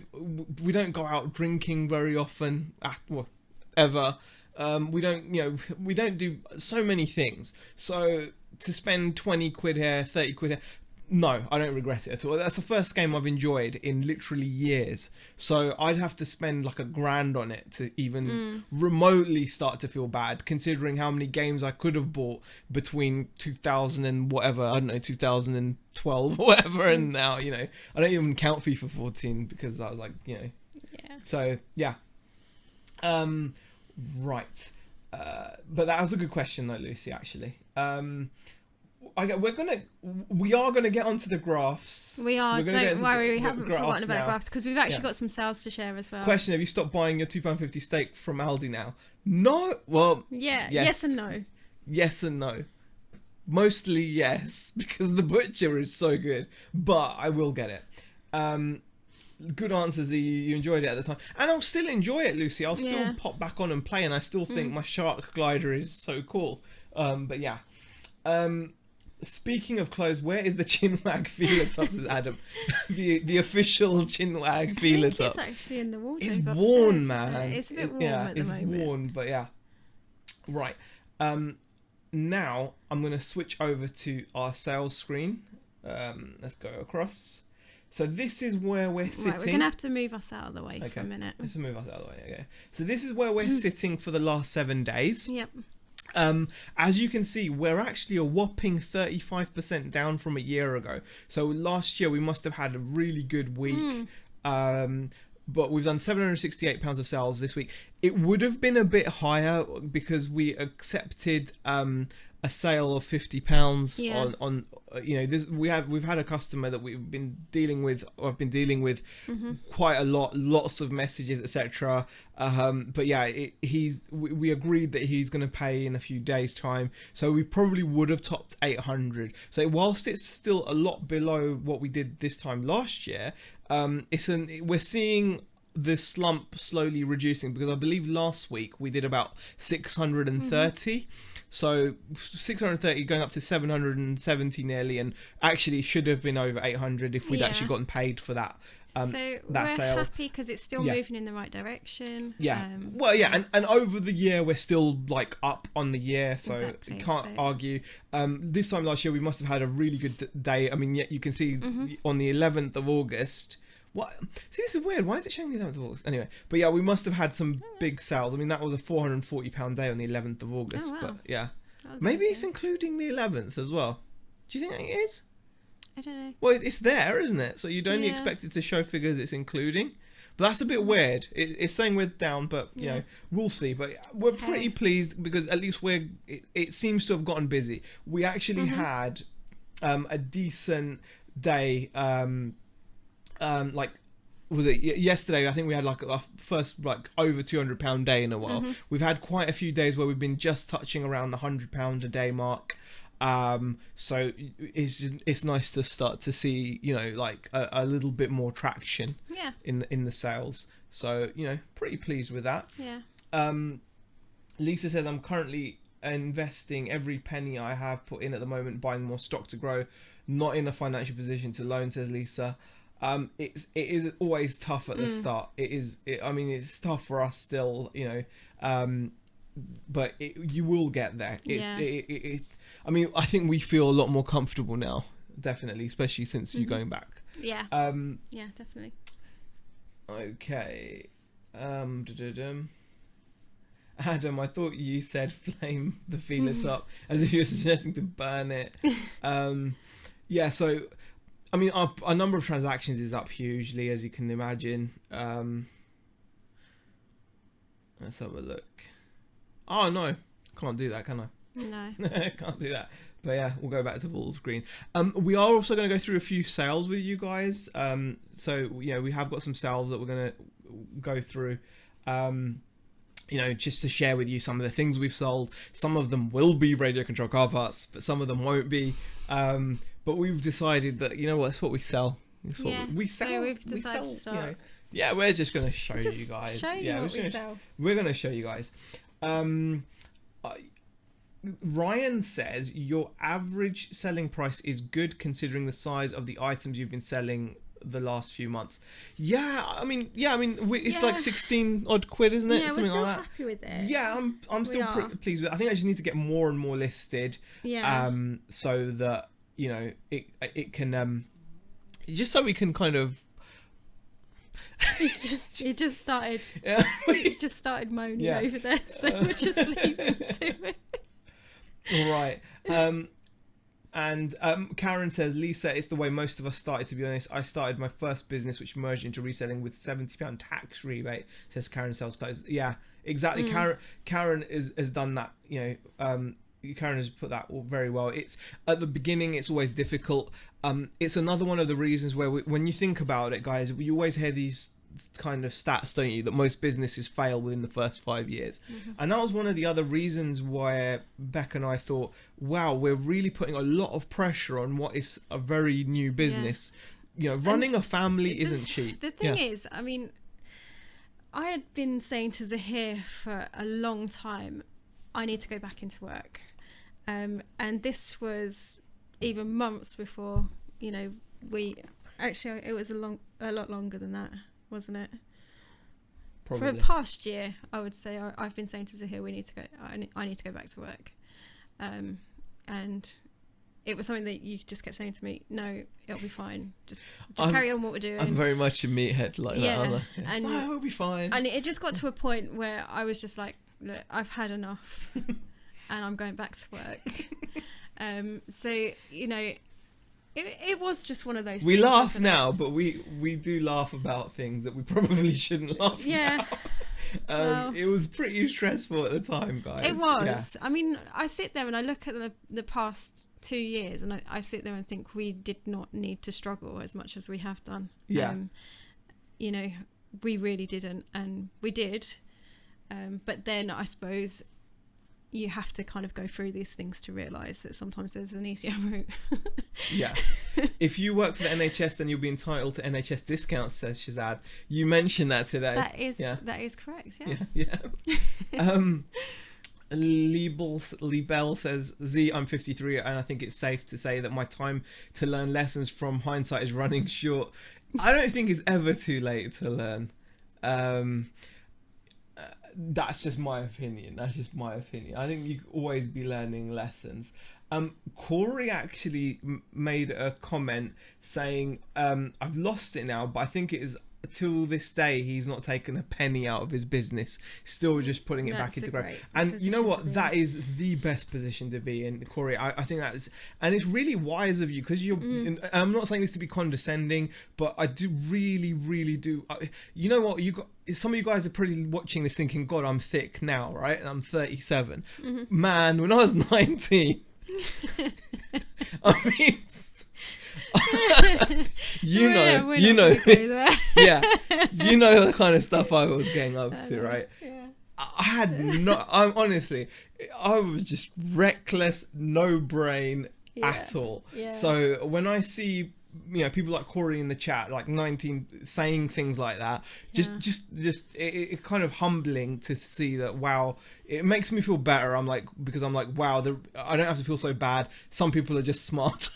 we don't go out drinking very often, well, ever. We don't do so many things. So to spend 20 quid here, 30 quid here, no, I don't regret it at all. That's the first game I've enjoyed in literally years. So I'd have to spend like $1,000 on it to even remotely start to feel bad, considering how many games I could have bought between 2000 and whatever, I don't know, 2012 or whatever, and now, you know, I don't even count FIFA 14 because I was like, you know. Yeah. So yeah. Right. But that was a good question though, Lucy, actually. We are gonna get onto the graphs. We are. Don't worry, we haven't forgotten about now. graphs, because we've actually got some sales to share as well. Question: have you stopped buying your £2.50 steak from Aldi now? No. Well. Yeah. Yes. Yes and no. Yes and no. Mostly yes, because the butcher is so good. But I will get it. Good answers. You enjoyed it at the time, and I'll still enjoy it, Lucy. I'll still pop back on and play, and I still think my shark glider is so cool. But yeah. Speaking of clothes, where is the Chinwag feeler top? Says Adam. the official Chinwag feeler top. It's actually in the wardrobe. It's upstairs, worn, isn't man. it? It's a bit warm at the moment. It's worn, but yeah. Right. Now I'm going to switch over to our sales screen. Let's go across. So this is where we're sitting. Right, we're going to have to move us out of the way for a minute. Let's move us out of the way. Okay. So this is where we're sitting for the last 7 days. Yep. As you can see, we're actually a whopping 35% down from a year ago. So last year we must have had a really good week. But we've done £768 of sales this week. It would have been a bit higher because we accepted a sale of £50 on you know, this we've had a customer that we've been dealing with, or I've been dealing with quite a lots of messages, etc. But yeah, we agreed that he's going to pay in a few days time, so we probably would have topped 800. So whilst it's still a lot below what we did this time last year, we're seeing the slump slowly reducing, because I believe last week we did about 630. So 630 going up to 770 nearly, and actually should have been over 800 if we'd actually gotten paid for that. So that we're sale. happy because it's still moving in the right direction. Yeah. Well, yeah, and over the year we're still like up on the year, so Exactly, can't argue. This time last year we must have had a really good day. I mean, you can see on the 11th of August. What? See, this is weird. Why is it showing the 11th of August? Anyway, but yeah, we must have had some big sales. I mean, that was a £440 day on the 11th of August. Oh, wow. But yeah, That was maybe okay. it's including the 11th as well. Do you think it is? I don't know. Well, it's there, isn't it? So you'd only Yeah. expect it to show figures it's including. But that's a bit weird. It's saying we're down, but you know, we'll see. But we're pretty pleased because at least it seems to have gotten busy. We actually had a decent day. Like, was it yesterday? I think we had like our first like over £200 day in a while. We've had quite a few days where we've been just touching around the £100 a day mark. So it's nice to start to see, you know, like a little bit more traction in the sales. So, you know, pretty pleased with that. Lisa says, I'm currently investing every penny I have put in at the moment, buying more stock to grow. Not in a financial position to loan, says Lisa. It is always tough at the start. I mean, it's tough for us still, you know, but you will get there. I mean, I think we feel a lot more comfortable now, definitely, especially since you going back. Yeah, definitely. Okay. Adam, I thought you said flame the feeler top as if you were suggesting to burn it. Yeah, so, I mean, our number of transactions is up hugely, as you can imagine. Let's have a look. Oh, no. Can't do that, can I? No. Can't do that. But yeah, we'll go back to full screen. We are also going to go through a few sales with you guys. So, you know, we have got some sales that we're going to go through. You know, just to share with you some of the things we've sold. Some of them will be radio control car parts, but some of them won't be. But we've decided that, you know what, it's what we sell. It's what we sell. So we've decided to start. You know, yeah, we're just going to show you guys. Show you what we sell. We're going to show you guys. Ryan says your average selling price is good considering the size of the items you've been selling the last few months. I mean, it's like 16 odd quid, isn't it? Yeah, Something we're still like that. happy with it. Yeah, I'm still pretty pleased with it. I think I just need to get more and more listed. Yeah. So that, you know, it can just so we can kind of. It just started. Yeah. It just started moaning over there, so we're just leaving to it. All right. And Karen says, Lisa, it's the way most of us started, to be honest. I started my first business, which merged into reselling with £70 tax rebate, says Karen Sells Clothes. Yeah, exactly. Karen has done that, you know. Karen has put that very well. It's at the beginning, it's always difficult. It's another one of the reasons where when you think about it, guys, you always hear these kind of stats, don't you, that most businesses fail within the first 5 years. And that was one of the other reasons why Beck and I thought, wow, we're really putting a lot of pressure on what is a very new business. You know, running a family isn't cheap. The thing is, I mean, I had been saying to Zaheer for a long time, I need to go back into work. And this was even months before, you know, it was a lot longer than that, wasn't it? Probably. For the past year, I would say I've been saying to Zaheer, I need to go back to work. And it was something that you just kept saying to me, no, it'll be fine. Just carry on what we're doing. I'm very much a meathead like that, aren't I? Yeah. And no, it'll be fine. And it just got to a point where I was just like, look, I've had enough and I'm going back to work. So, you know, it was just one of those we things. We laugh now, but we do laugh about things that we probably shouldn't laugh about. It was pretty stressful at the time, guys. It was. Yeah. I mean, I sit there and I look at the past 2 years and I sit there and think we did not need to struggle as much as we have done. Yeah. You know, we really didn't, and we did. But then I suppose, you have to kind of go through these things to realise that sometimes there's an easier route. Yeah. If you work for the NHS, then you'll be entitled to NHS discounts, says Shazad. You mentioned that today. That is correct. Yeah. Yeah. Liebel says, Z, I'm 53 and I think it's safe to say that my time to learn lessons from hindsight is running short. I don't think it's ever too late to learn. That's just my opinion. I think you could always be learning lessons. Corey actually made a comment saying, I've lost it now, but I think it is till this day he's not taken a penny out of his business, still just putting it back into growth. And you know what, that is the best position to be in, Corey. I think that is, and it's really wise of you, because you're I'm not saying this to be condescending, but I do really do, you know what, some of you guys are probably watching this thinking, God, I'm thick now, right? And I'm 37. Man, when I was 19 I mean you know yeah, you know the kind of stuff I was getting up to, right? I'm honestly, I was just reckless, no brain at all. So when I see, you know, people like Corey in the chat, like 19, saying things like that, it kind of humbling to see that. Wow, it makes me feel better. Because I'm like, wow, I don't have to feel so bad. Some people are just smart.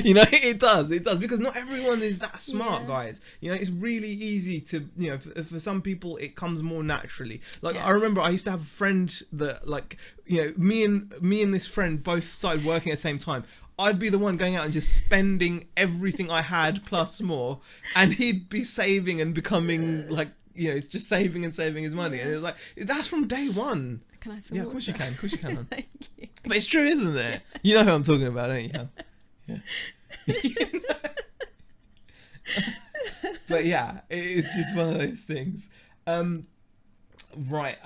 You know, it does, because not everyone is that smart, guys. You know, it's really easy to, you know, for some people it comes more naturally. Like I remember I used to have a friend that, like, you know, me and this friend both started working at the same time. I'd be the one going out and just spending everything I had plus more, and he'd be saving and becoming like, you know, it's just saving and saving his money. And it's like, that's from day one. Can I have some of course you can. Of course you can. Thank you. But it's true, isn't it? You know who I'm talking about, don't you, Han? Yeah. But yeah, it's just one of those things. Right.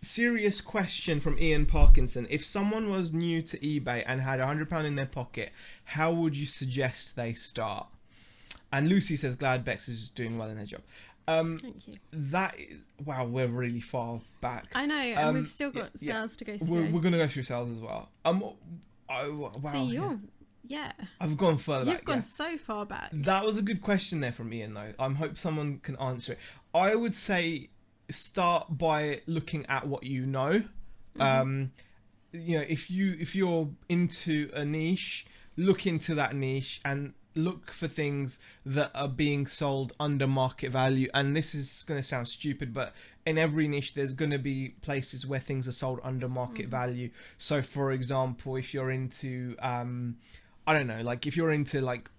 Serious question from Ian Parkinson. If someone was new to eBay and had £100 in their pocket, how would you suggest they start? And Lucy says, glad Bex is doing well in her job. Thank you. That is, wow, we're really far back. I know, and we've still got sales to go through. We're going to go through sales as well. Wow. So I've gone further back. You've gone so far back. That was a good question there from Ian, though. I hope someone can answer it. I would say start by looking at what you know. You know, if you're into a niche, look into that niche and look for things that are being sold under market value. And this is going to sound stupid, but in every niche there's going to be places where things are sold under market value. So for example, if you're into I don't know, like if you're into like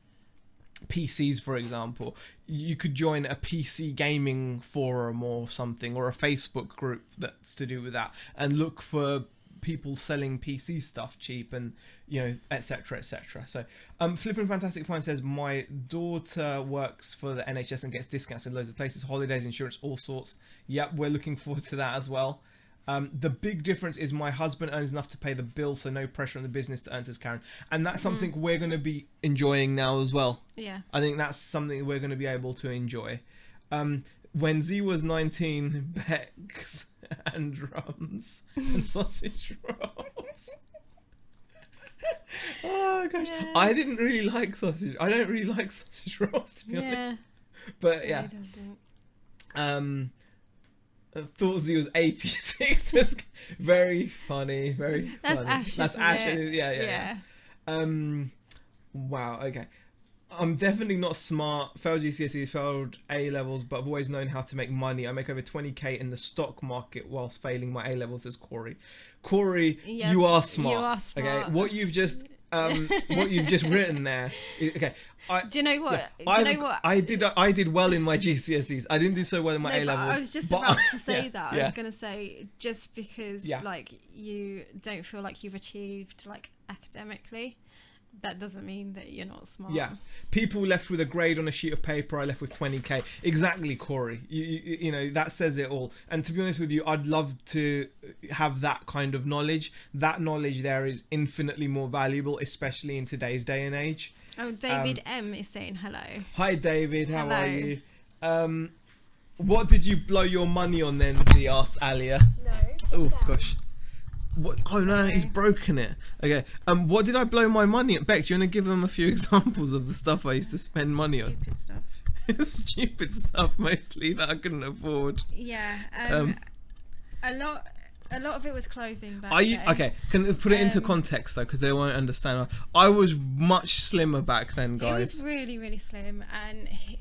PCs, for example, you could join a PC gaming forum or something, or a Facebook group that's to do with that, and look for people selling PC stuff cheap, and, you know, etc. So Flippin' Fantastic Fine says, my daughter works for the NHS and gets discounts in loads of places, holidays, insurance, all sorts. Yep, we're looking forward to that as well. The big difference is my husband earns enough to pay the bill, so no pressure on the business to earn, says Karen. And that's something we're going to be enjoying now as well. Yeah. I think that's something we're going to be able to enjoy. When Z was 19, Bex and drums and sausage rolls. Oh gosh, I didn't really like sausage. I don't really like sausage rolls, to be honest. But yeah. Thought Z was 86. That's very funny. That's Ash. That's Ash. Yeah. Wow. Okay. I'm definitely not smart. Failed GCSEs, failed A levels, but I've always known how to make money. I make over 20k in the stock market whilst failing my A levels, says Corey. Corey, you are smart. You are smart. Okay. What you've just written there. Okay. Do you know what? I did well in my GCSEs. I didn't do so well in my A levels. I was just about to say that. I was going to say, just because like you don't feel like you've achieved like academically, that doesn't mean that you're not smart. Yeah. People left with a grade on a sheet of paper. I left with 20k. Exactly, Corey. You know, that says it all. And to be honest with you, I'd love to have that kind of knowledge. That knowledge there is infinitely more valuable, especially in today's day and age. Oh, David M is saying hello. Hi, David. How are you? What did you blow your money on then? He asks Alia. No. Oh gosh. What? Oh no, he's Sorry. broken it. Okay. What did I blow my money at? Beck, do you want to give them a few examples of the stuff I used to spend money on? Stupid stuff. Stupid stuff, mostly that I couldn't afford. Yeah. Um, A lot of it was clothing back Are you then. okay? Can you put it into Um, context though, because they won't understand. I was much slimmer back then, He was guys. really, really slim, and he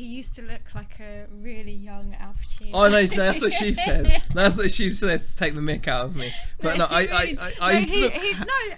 used to look like a really young Al Pacino. Oh no, that's what she says. That's what she says to take the mick out of me. But no, I used to.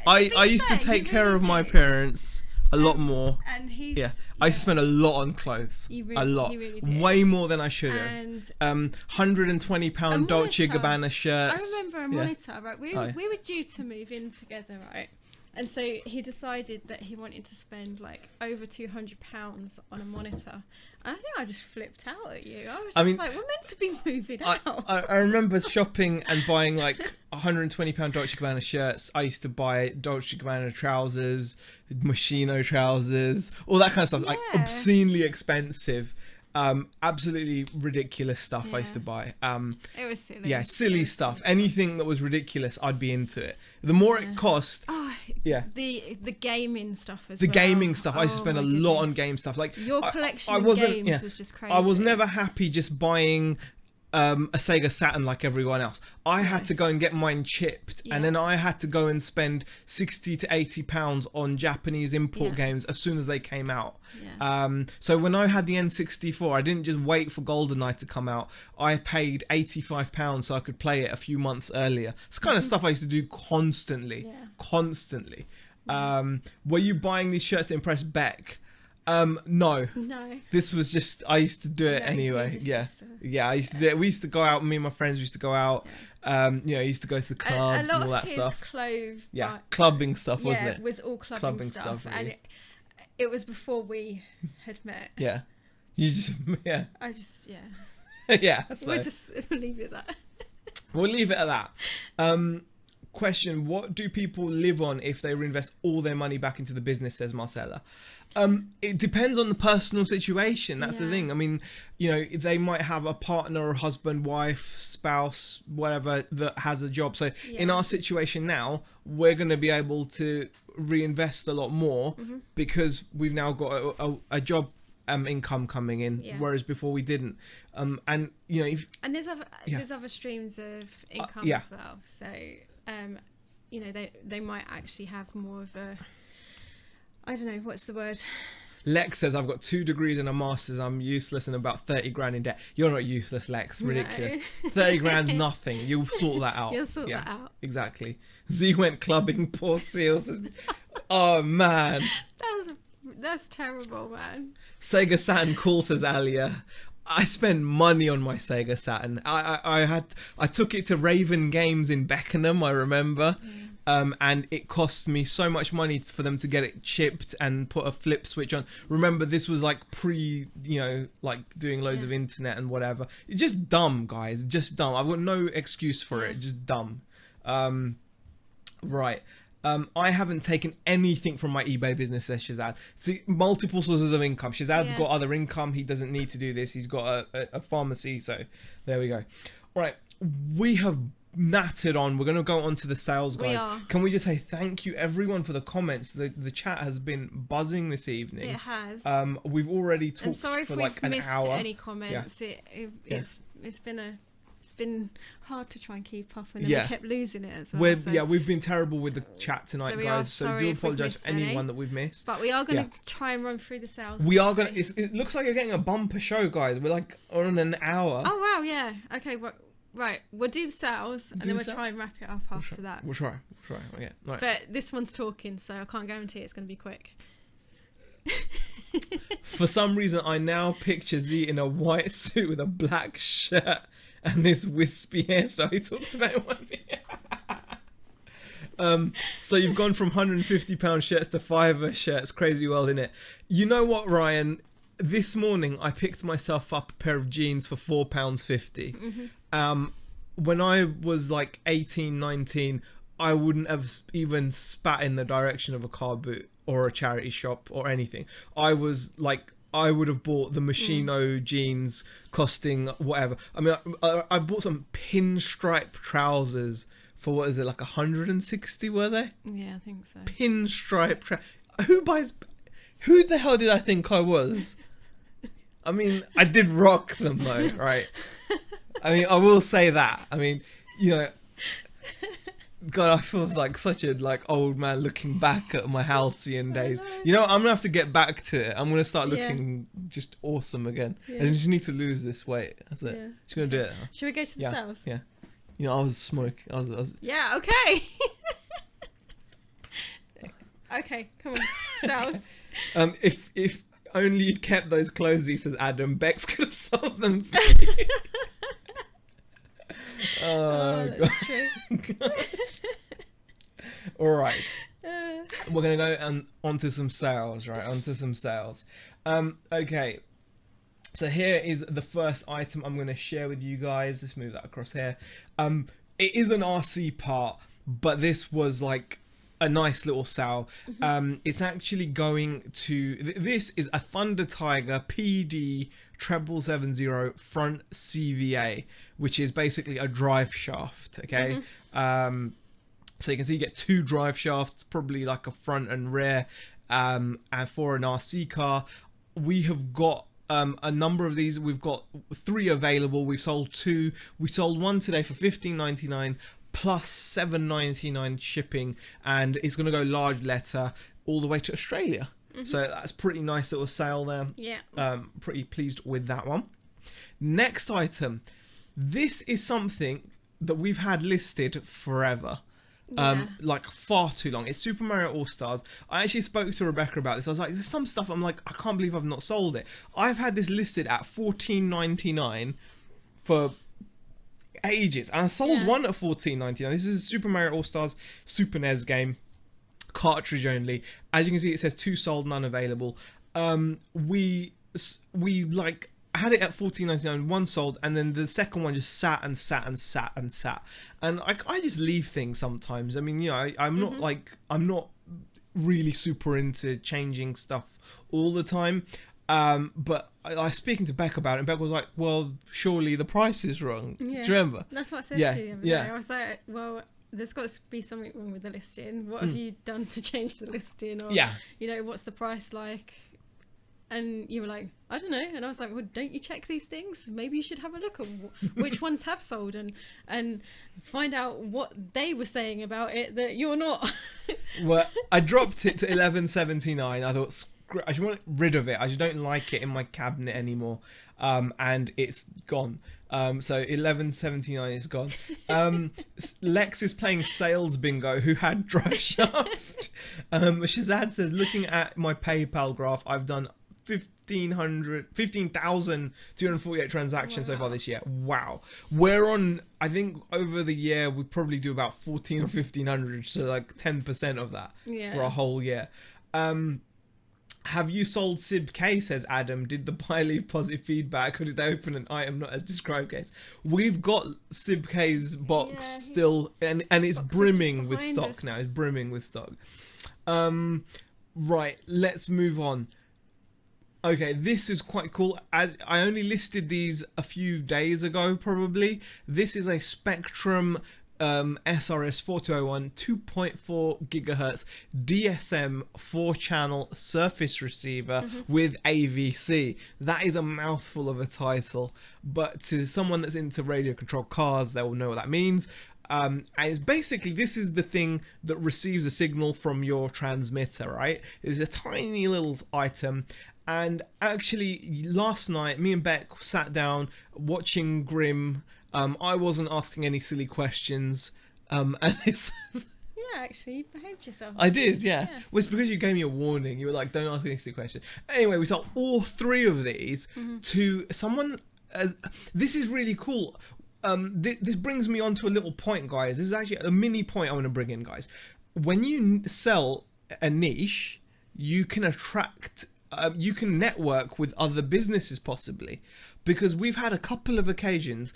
I used to take care of my parents a lot more. And he's Yeah, I used to spend a lot on clothes. A lot, he really did. way more than I should And have. £120 Dolce monitor. Gabbana I shirts. remember a Yeah. monitor, right? We Oh, yeah. we were due to move in together, right? And so he decided that he wanted to spend like over £200 on a monitor. And I think I just flipped out at you. I was just like, we're meant to be moving out. I remember shopping and buying like £120 Dolce Gabbana shirts. I used to buy Dolce Gabbana trousers, Moschino trousers, all that kind of stuff. Like Yeah. obscenely expensive, absolutely ridiculous stuff I used to Yeah. buy. It was silly. Yeah, silly It was stuff. silly. Anything that was ridiculous, I'd be into it. The more Yeah. it cost, Oh, yeah. the gaming stuff as The well. gaming stuff, I used to Oh spend a my lot on goodness. game stuff. Like Your collection I of wasn't- games yeah. was just crazy. I was never happy just buying a Sega Saturn like everyone else. I had to go and get mine chipped, Yeah. and then I had to go and spend £60 to £80 on Japanese import Yeah. games as soon as they came out. Yeah. So when I had the N64, I didn't just wait for GoldenEye to come out. I paid £85 so I could play it a few months earlier. It's the kind of stuff I used to do constantly. Yeah. Constantly. Were you buying these shirts to impress Beck? No. No. This was just I used to do it No, anyway. you just Yeah, used to- yeah. I used to do it. We used to go out. Me and my friends used to go out. You know, used to go to the A clubs lot and all of that his stuff. clothes. Yeah, clubbing stuff, wasn't it? was all clubbing, Clubbing stuff, stuff, and really. it was before we had met. Yeah, you just yeah, I just yeah. So we'll just leave it at that. we'll leave it at that. Question: what do people live on if they reinvest all their money back into the business? Says Marcella. It depends on the personal situation. That's the Yeah. thing. I mean, you know, they might have a partner or husband, wife, spouse, whatever, that has a job. So in Yeah. our situation now, we're going to be able to reinvest a lot more because we've now got a job income coming in, Yeah. whereas before we didn't. And you know, if And there's other Yeah. there's other streams of income yeah. as well. So you know, they might actually have more of a, I don't know, what's the word? Lex says, I've got 2 degrees and a master's. I'm useless and about 30 grand in debt. You're not useless, Lex. Ridiculous. No. 30 grand's nothing. You'll sort that out. You'll sort that out. Exactly. Z went clubbing. Poor Seals. Oh, man. That's terrible, man. Sega Saturn calls says Alia. I spent money on my Sega Saturn. I took it to Raven Games in Beckenham, I remember. And it cost me so much money for them to get it chipped and put a flip switch on. Remember, this was like you know, like doing loads of internet and whatever. It's just dumb, guys. Just dumb. I've got no excuse for it. Just dumb. Right. I haven't taken anything from my eBay business, says Shazad. See, multiple sources of income. Shazad's got other income. He doesn't need to do this. He's got a pharmacy. So there we go. All right. We have nattered on. We're going to go on to the sales, guys. We are. Can we just say thank you, everyone, for the comments? The chat has been buzzing this evening. It has. We've already talked And sorry if for we've like an missed hour. any comments. It's been hard to try and keep up, and then we kept losing it as well. We've been terrible with the chat tonight, So we are guys. So sorry do if we've apologise for missed any. anyone that we've missed. But we are going to try and run through the sales. We are gonna. quickly. It looks like you're getting a bumper show, guys. We're like on an hour. Oh wow, yeah. Okay, right. We'll do the sales, and then we'll try and wrap it up after that. We'll try. Okay. Right. But this one's talking, so I can't guarantee it's going to be quick. For some reason, I now picture Z in a white suit with a black shirt and this wispy hairstyle. He talked about it one video. So you've gone from £150 shirts to £5 shirts. Crazy world, innit? You know what, Ryan? This morning I picked myself up a pair of jeans for £4.50. When I was like 18, 19, I wouldn't have even spat in the direction of a car boot or a charity shop or anything. I was like I would have bought the Moschino jeans costing whatever. I mean, I bought some pinstripe trousers for, what is it, like 160, were they? Yeah, I think so. Pinstripe who the hell did I think I was? I mean, I did rock them though, right? I mean, I will say that. I mean, you know, God, I feel like such a old man looking back at my halcyon days. You know, I'm gonna have to get back to it. I'm gonna start looking just awesome again. I just need to lose this weight. That's it. Yeah. Just gonna do it. Should we go to the cells? Yeah. You know, I was smoking. I was. Yeah. Okay. Okay. Come on. Cells. If only you'd kept those clothes, he says Adam, Bex could have sold them for you. That's true. Gosh. All right. We're going to go onto some sales, right? Onto some sales. Okay. So here is the first item I'm going to share with you guys. Let's move that across here. It is an RC part, but this was like a nice little sale. It's actually going to... This is a Thunder Tiger PD 7770 front CVA, which is basically a drive shaft, okay? So you can see you get two drive shafts, probably like a front and rear, and for an RC car. We have got a number of these. We've got 3 available. We've sold 2. We sold one today for $15.99 plus $7.99 shipping, and it's going to go large letter all the way to Australia. So that's pretty nice little sale there. Yeah. Pretty pleased with that one. Next item. This is something that we've had listed forever. Like far too long. It's Super Mario All-Stars. I actually spoke to Rebecca about this. I was like, there's some stuff I'm like, I can't believe I've not sold it. I've had this listed at $14.99 for ages, and I sold one at $14.99. This is a Super Mario All-Stars Super NES game, cartridge only. As you can see, it says 2 sold, none available. We like had it at $14.99, 1 sold, and then the second one just sat and sat and sat and sat. And I just leave things sometimes. I mean, you know, I'm not really super into changing stuff all the time. But I was speaking to Beck about it, and Beck was like, well, surely the price is wrong. Yeah. Do you remember? That's what I said to you the other day. I was like, well, there's got to be something wrong with the listing. What have you done to change the listing? Or, you know, what's the price like? And you were like, I don't know. And I was like, well, don't you check these things? Maybe you should have a look at which ones have sold and find out what they were saying about it that you're not. Well, I dropped it to $11.79. I thought, I just want rid of it. I just don't like it in my cabinet anymore. And it's gone. So $11.79 is gone. Lex is playing sales bingo, who had drive shaft. Shazad says, looking at my PayPal graph, I've done 15,248 transactions so far this year. Wow. We're on, I think over the year we probably do about 14 or 1500, so like 10% of that for a whole year. Have you sold Sib K, says Adam? Did the buyer leave positive feedback, or did they open an item not as described case? We've got Sib K's box still, and it's brimming with stock now. It's brimming with stock. Right, let's move on. Okay, this is quite cool. As I only listed these a few days ago, probably. This is a Spectrum SRS 4201 2.4 gigahertz DSM 4-channel surface receiver with AVC. That is a mouthful of a title, but to someone that's into radio controlled cars, they will know what that means. And it's basically, this is the thing that receives a signal from your transmitter, right? It's a tiny little item. And actually, last night, me and Beck sat down watching Grimm. I wasn't asking any silly questions. And this... Yeah, actually, you behaved yourself. I did, yeah. Well, it's because you gave me a warning. You were like, don't ask any silly questions. Anyway, we sold all 3 of these to someone... this is really cool. This brings me on to a little point, guys. This is actually a mini point I want to bring in, guys. When you sell a niche, you can attract... you can network with other businesses possibly, because we've had a couple of occasions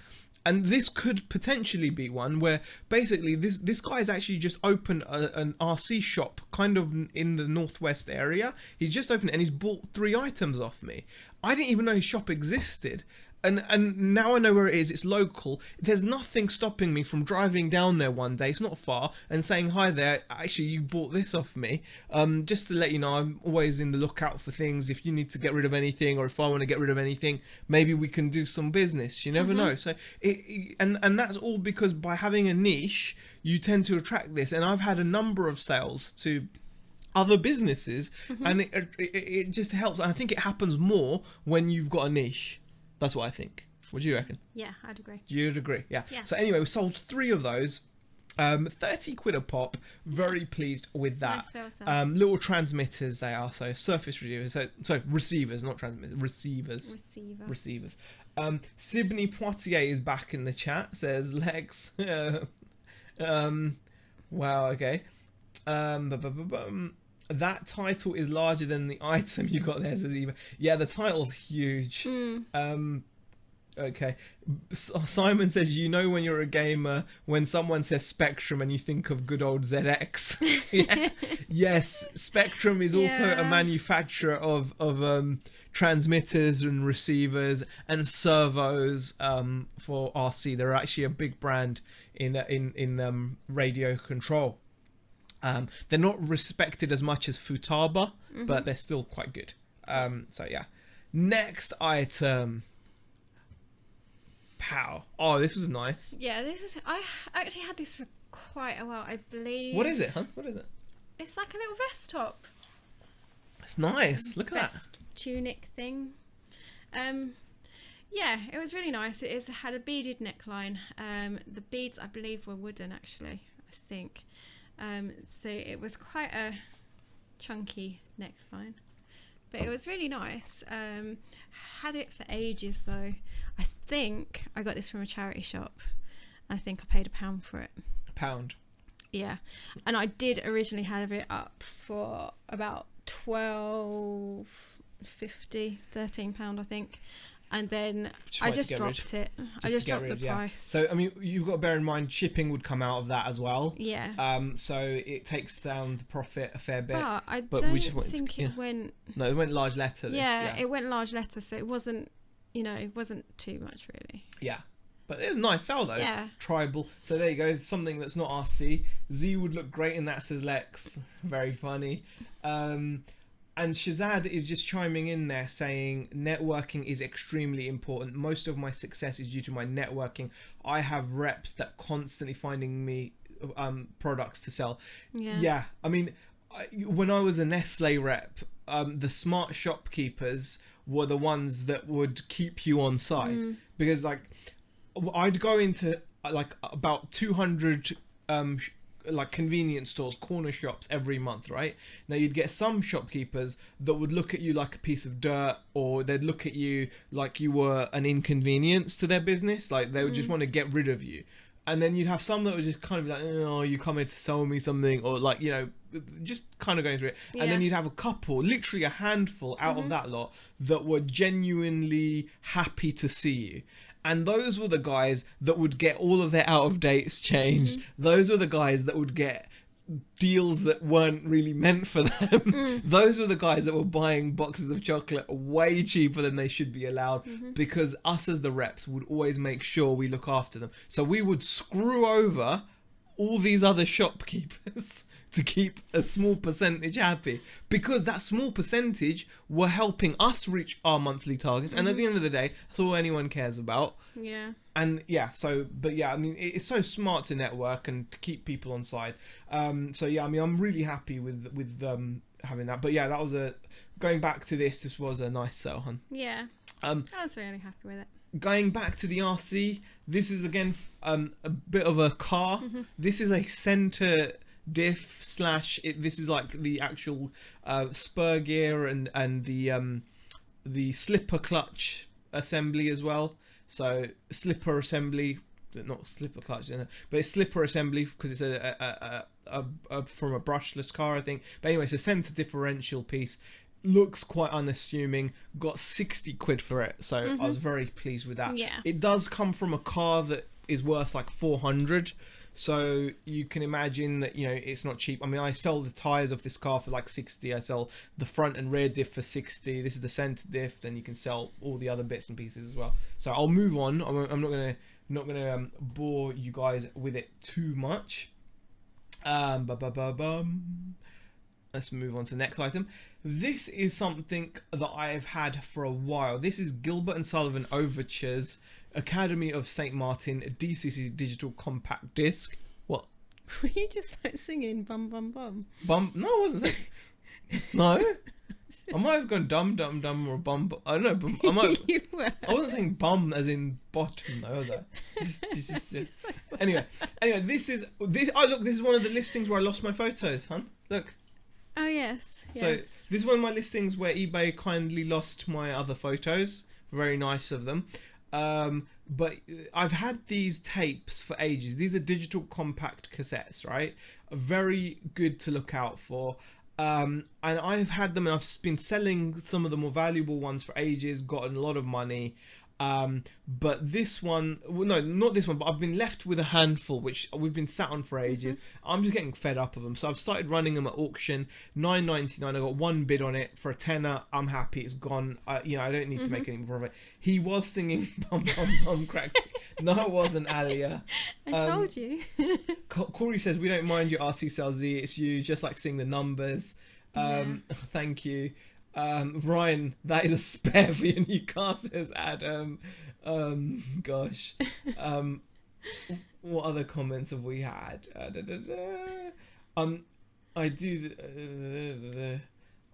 and this could potentially be one where basically this guy's actually just opened an RC shop kind of in the northwest area. He's just opened it and he's bought 3 items off me. I didn't even know his shop existed. And now I know where it is. It's local. There's nothing stopping me from driving down there one day. It's not far, and saying hi there. Actually, you bought this off me. Just to let you know, I'm always in the lookout for things. If you need to get rid of anything, or if I want to get rid of anything, maybe we can do some business. You never know. So and that's all because by having a niche, you tend to attract this. And I've had a number of sales to other businesses, and it just helps. I think it happens more when you've got a niche. That's what I think. What do you reckon? Yeah, I'd agree. You'd agree, yeah. Yes. So anyway, we sold 3 of those. 30 quid a pop. Very pleased with that. Nice sale. Little transmitters they are. So surface receivers. So receivers, not transmitters. Receivers. Sydney Poitier is back in the chat. Says Lex. Wow. Okay. That title is larger than the item you got there, says Eva. Yeah, the title's huge. Okay. Simon says, you know when you're a gamer when someone says Spectrum and you think of good old ZX. Yeah. Yes, Spectrum is also a manufacturer of transmitters and receivers and servos for RC. They're actually a big brand in radio control. They're not respected as much as Futaba, but they're still quite good. So yeah. Next item. Pow. Oh, this was nice. Yeah, I actually had this for quite a while, I believe. What is it, huh? What is it? It's like a little vest top. It's nice. Look at Vest tunic thing. Yeah, it was really nice. It had a beaded neckline. The beads, I believe, were wooden, actually, I think. So it was quite a chunky neckline, but it was really nice. Had it for ages though. I think I got this from a charity shop. I think I paid £1 for it. £1. Yeah, and I did originally have it up for about £12.50, £13, I think. And then I just dropped it. I just dropped the price. So I mean, you've got to bear in mind shipping would come out of that as well. Yeah. So it takes down the profit a fair bit. But I don't think it went. No, it went large letter. It went large letter, so it wasn't. It wasn't too much really. Yeah. But it was a nice sell though. Yeah. Tribal. So there you go. Something that's not RC. Z would look great in that, says Lex. Very funny. And Shazad is just chiming in there saying networking is extremely important. Most of my success is due to my networking. I have reps that constantly finding me products to sell. Yeah. I mean, when I was a Nestle rep, the smart shopkeepers were the ones that would keep you on side. Because like I'd go into like about 200 like convenience stores, corner shops every month, right? Now you'd get some shopkeepers that would look at you like a piece of dirt, or they'd look at you like you were an inconvenience to their business, like they would just want to get rid of you. And then you'd have some that would just kind of be like, oh, you come here to sell me something, or like, just kind of going through it. Yeah. And then you'd have a couple, literally a handful out of that lot that were genuinely happy to see you. And those were the guys that would get all of their out of dates changed. Those were the guys that would get deals that weren't really meant for them. Those were the guys that were buying boxes of chocolate way cheaper than they should be allowed, because us as the reps would always make sure we look after them. So we would screw over all these other shopkeepers to keep a small percentage happy, because that small percentage were helping us reach our monthly targets. And at the end of the day, that's all anyone cares about. Yeah. And yeah, I mean, it's so smart to network and to keep people on side. So yeah, I mean, I'm really happy with having that. But yeah, that was going back to this was a nice sell, hun. Yeah. I was really happy with it. Going back to the RC, this is again a bit of a car. This is a center diff / this is like the actual spur gear and the slipper clutch assembly as well. So slipper assembly, not slipper clutch, but it's slipper assembly because it's a from a brushless car, I think. But anyway, it's a center differential piece. looks quite unassuming. Got 60 quid for it, so I was very pleased with that. Yeah. It does come from a car that is worth like 400, so you can imagine that, you know, it's not cheap. I mean, I sell the tires of this car for like 60. I sell the front and rear diff for 60. This is the center diff, and you can sell all the other bits and pieces as well. So I'll move on. I'm not gonna bore you guys with it too much. Let's move on to the next item. This is something that I've had for a while. This is Gilbert and Sullivan Overtures, Academy of St. Martin, DCC Digital Compact Disc. What? Were you just like singing bum bum bum? Bum? No, I wasn't saying. No. I might have gone dum dum dum or bum. I don't know. Bum, You were. I wasn't saying bum as in bottom though, was I? Just. Anyway, this is this. Oh look, this is one of the listings where I lost my photos, hun. Look. Oh yes. So this is one of my listings where eBay kindly lost my other photos. Very nice of them. But I've had these tapes for ages. These are digital compact cassettes, right? Very good to look out for. And I've had them, and I've been selling some of the more valuable ones for ages, gotten a lot of money. But this one, well, no, not this one, but I've been left with a handful, which we've been sat on for ages. I'm just getting fed up of them. So I've started running them at auction, $9.99. I got one bid on it for a tenner. I'm happy. It's gone. You know, I don't need to make any more profit. He was singing bum bum bum crack. No, it wasn't Alia. I told you. Corey says, we don't mind your RC Cell Z. It's you, just like seeing the numbers. Thank you. Ryan, that is a spare for your new car, says Adam. Gosh. What other comments have we had?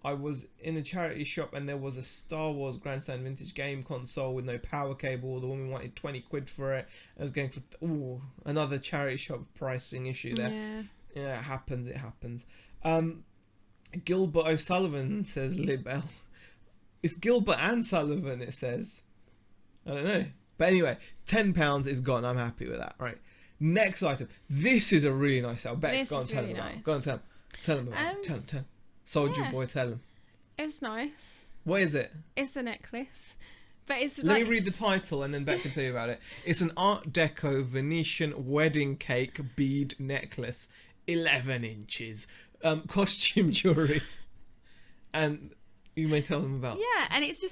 I was in a charity shop and there was a Star Wars Grandstand vintage game console with no power cable. The woman wanted 20 quid for it. I was going for another charity shop pricing issue there. Yeah, it happens. Gilbert O'Sullivan says Libel. It's Gilbert and Sullivan, it says. I don't know. But anyway, £10 is gone. I'm happy with that. Right. Next item. This is a really nice sale. Beck, go on, tell him about it. Go on, tell him. Tell him about it. Tell him. Soldier boy, tell him. It's nice. What is it? It's a necklace. But it's Let me read the title and then Beck can tell you about it. It's an Art Deco Venetian wedding cake bead necklace. 11 inches. Costume jewelry, and you may tell them about. Yeah, and it's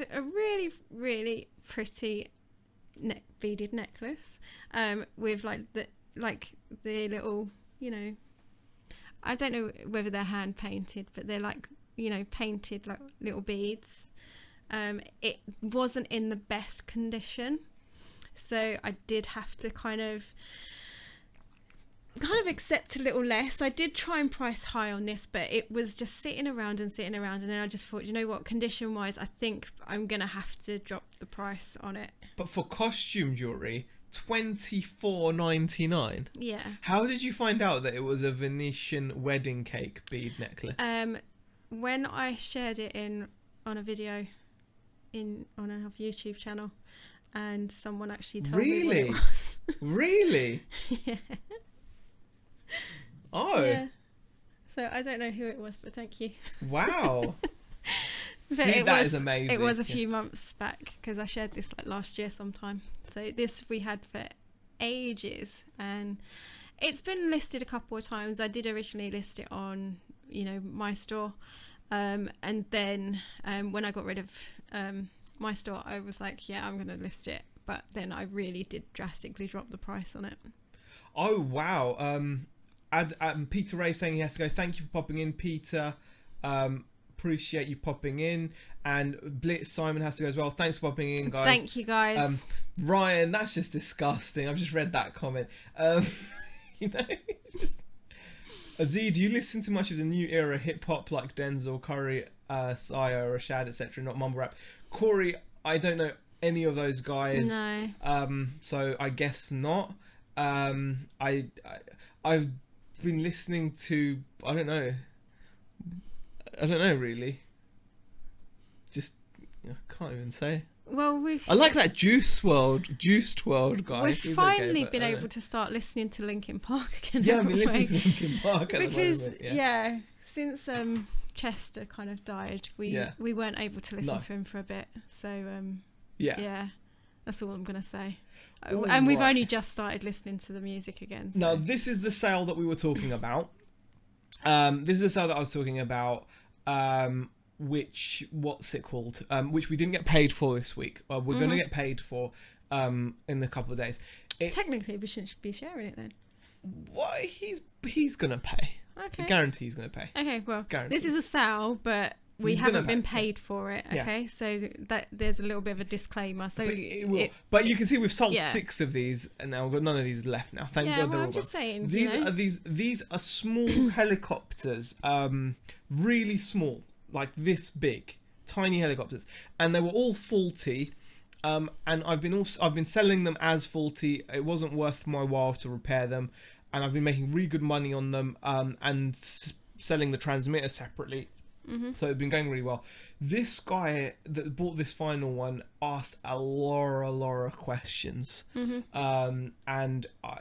a really, really pretty beaded necklace, with like the little, you know, I don't know whether they're hand painted, but they're like, you know, painted like little beads. It wasn't in the best condition, so I did have to kind of accept a little less. I did try and price high on this, but it was just sitting around, and then I just thought, you know what, condition wise, I think I'm gonna have to drop the price on it. But for costume jewelry, $24.99. Yeah. How did you find out that it was a Venetian wedding cake bead necklace? When I shared it on a video on our YouTube channel, and someone actually told me what it was. Really? Yeah. Oh. Yeah. So I don't know who it was, but thank you. Wow. See, that is amazing. It was a few months back, because I shared this like last year sometime. So this we had for ages, and it's been listed a couple of times. I did originally list it on, you know, my store, and then when I got rid of my store, I was like, yeah, I'm going to list it. But then I really did drastically drop the price on it. Oh wow. Peter Ray saying he has to go. Thank you for popping in, Peter. Appreciate you popping in. And Blitz Simon has to go as well. Thanks for popping in, guys. Thank you, guys. Ryan, that's just disgusting. I've just read that comment. You know, Z, do you listen to much of the new era hip hop like Denzel Curry, Saya, Rashad, etc., not mumble rap? Corey, I don't know any of those guys. No. So I guess not. I've been listening to, I don't know really. Just, I can't even say. Well, I like that Juiced WRLD guy. We've finally been able to start listening to Linkin Park again. Yeah, I've been listening to Linkin Park at because the moment. yeah, since Chester kind of died, we Yeah. we weren't able to listen No. to him for a bit. So Yeah. that's all I'm gonna say. All And we've right. only just started listening to the music again. So. Now, this is the sale that we were talking about. This is the sale that I was talking about. What's it called? Which we didn't get paid for this week. We're going to get paid for in a couple of days. Technically, we shouldn't be sharing it then. Why he's going to pay. Okay. I guarantee he's going to pay. Okay, well, Guaranteed. this is a sale, but we He's gonna haven't been pay, paid for it. Yeah. Okay, so that there's a little bit of a disclaimer. So But it will. But you can see we've sold Yeah. 6 of these, and now we've got none of these left now. Thank yeah, God well, they're all I'm just gone. saying. These are small helicopters, really small, like this big, tiny helicopters, and they were all faulty. And I've been selling them as faulty. It wasn't worth my while to repair them, and I've been making really good money on them, and selling the transmitter separately. So it's been going really well. This guy that bought this final one asked a lot of questions, and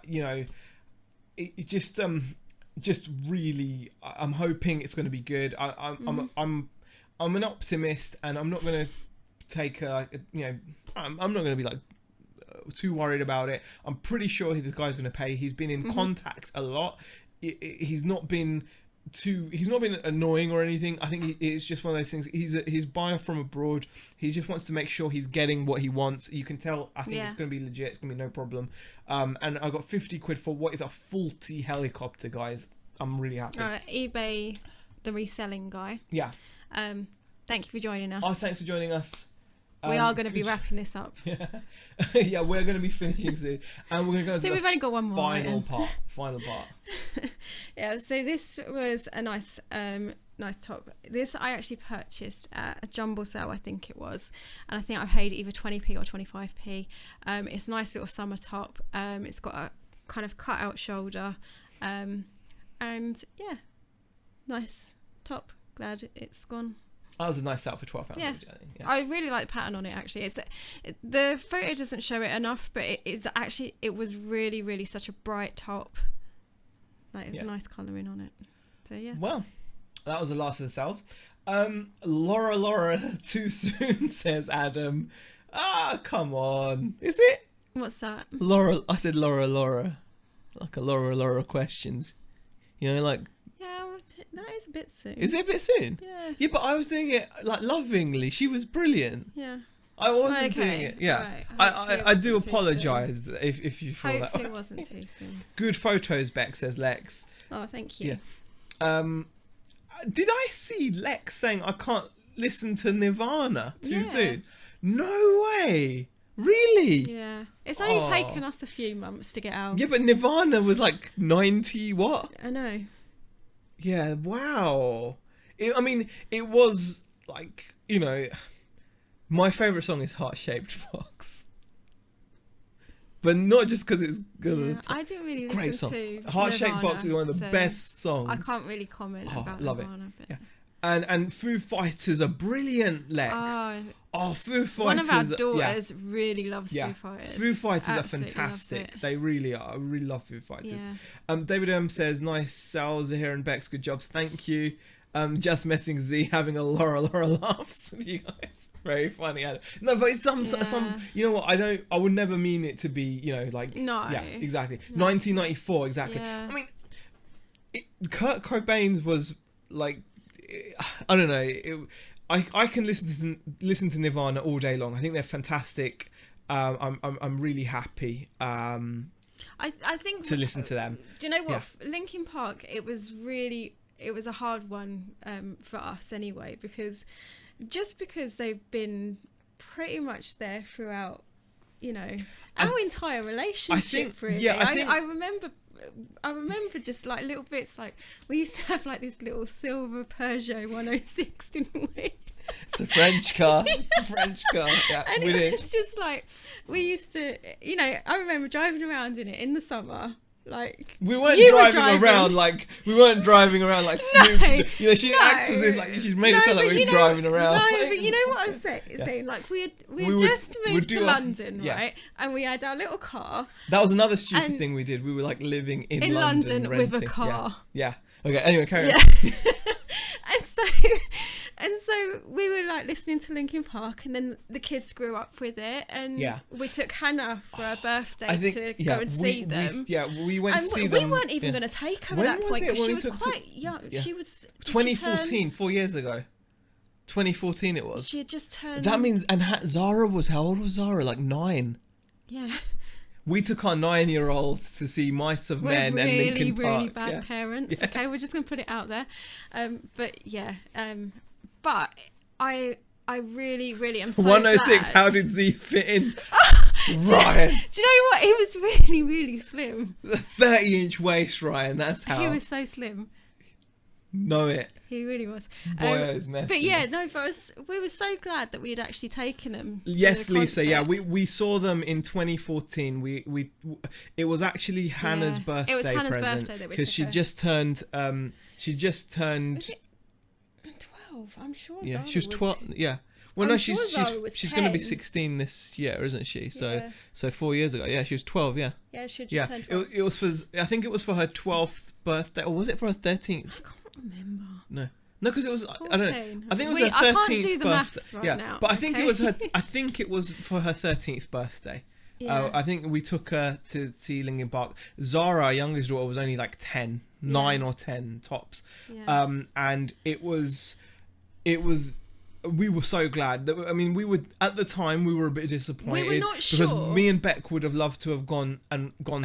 you know, it just really. I'm hoping it's going to be good. I'm an optimist, and I'm not going to take I'm not going to be like too worried about it. I'm pretty sure the guy's going to pay. He's been in contact a lot. He's not been annoying or anything. I think it's just one of those things. He's buyer from abroad. He just wants to make sure he's getting what he wants. You can tell. I think it's going to be legit. It's going to be no problem. And I got 50 quid for what is a faulty helicopter, guys. I'm really happy. eBay, the reselling guy. Yeah. Thank you for joining us. Oh, thanks for joining us. We are going to be wrapping this up. Yeah, we're going to be finishing soon, and we're going to go to we've only got one more final item. part. Yeah, so this was a nice top. This I actually purchased at a jumble sale, I think it was, and I think I paid either 20p or 25p. It's a nice little summer top. It's got a kind of cut out shoulder, and yeah, nice top. Glad it's gone. That was a nice set for £12. Yeah. I think. Yeah. I really like the pattern on it. Actually, the photo doesn't show it enough, but it was really, really such a bright top. Like it's a nice colouring on it. So yeah. Well, that was the last of the sales. Laura, too soon, says Adam. Ah, come on. Is it? What's that? Laura, I said Laura. Like a Laura questions. You know, like. Yeah, that is a bit soon. Is it a bit soon? Yeah. Yeah, but I was doing it like lovingly. She was brilliant. Yeah. I wasn't doing it. Yeah. Right. I do Hopefully it wasn't too apologise if you feel Hopefully it that. wasn't too soon. Good photos, Beck, says Lex. Oh, thank you. Yeah. Did I see Lex saying I can't listen to Nirvana too soon? No way. Really? Yeah. It's only taken us a few months to get out. Yeah, but Nirvana was like 90 what? I know. Yeah, wow. I mean, it was like, you know, my favourite song is Heart Shaped Box. But not just because it's good. Yeah, I didn't really Great listen song. to Heart Shaped Nirvana, Box is one of the so best songs. I can't really comment about love Nirvana. it. But... Yeah. And Foo Fighters are brilliant, Lex. Foo Fighters. One of our daughters really loves Foo Fighters. Foo Fighters Absolutely are fantastic. loves it. They really are. I really love Foo Fighters. Yeah. David says, nice sales here and Bex, good jobs. Thank you. Just messing Z, having a Laura laughs with you guys. Very funny. No, but it's some, you know what? I would never mean it to be, you know, like. No. Yeah, exactly. No. 1994, exactly. Yeah. I mean, Kurt Cobain's was like, I don't know. I can listen to Nirvana all day long. I think they're fantastic. I'm really happy. I think to listen to them. Do you know what? Linkin Park, it was a hard one for us anyway, because they've been pretty much there throughout, you know, our entire relationship. Really, I remember just like little bits, like we used to have like this little silver Peugeot 106, didn't we? It's a French car. Yeah, and we did. It's just like we used to, you know, I remember driving around in it in the summer. Like we weren't driving around like Snoop. You know, she acts as if like she's made it sound like we're driving around. No, but you know what I'm saying? Like we just moved to London, right? And we had our little car. That was another stupid thing we did. We were like living in London with a renting. car. Yeah. Okay. Anyway, carry on. And so so we were like listening to Linkin Park, and then the kids grew up with it, and we took Hannah for her birthday to go and see them. We went to see them. We weren't even going to take her at that point because she was quite young. She was 2014, 4 years ago. 2014 it was. She had just turned. That means, and Zara was, how old was Zara? Like 9. Yeah. We took our 9-year-old to see Mice of Men and Linkin Park. We're really bad parents. Yeah. Okay, we're just going to put it out there. But I really am so 106, glad. how did Z fit in? Ryan. Do you know what? He was really, really slim. 30-inch waist, Ryan, that's how. He was so slim. Know it. He really was. Boy, messy. But we were so glad that we had actually taken them. Yes, Lisa. Yeah, we saw them in 2014. It was actually Hannah's birthday. It was Hannah's present birthday that we because she just turned. She just turned. Was it 12? I'm sure. Yeah, Zara she was 12. Yeah. Well, no, she's going to be 16 this year, isn't she? So 4 years ago. Yeah, she was 12. Yeah. Yeah, she just turned 12. It was for. I think it was for her 12th birthday, or was it for her 13th? I can't remember. No, because it was. 14. I don't know. I think it was her 13th. I can't do the birthday. maths right now. But I think it was her. I think it was for her 13th birthday. Yeah. I think we took her to see Linkin Park. Zara, our youngest daughter, was only like 10, 9 or 10 tops. Yeah. And it was. We were so glad that, I mean, we were at the time we were a bit disappointed. We were not sure because me and Beck would have loved to have gone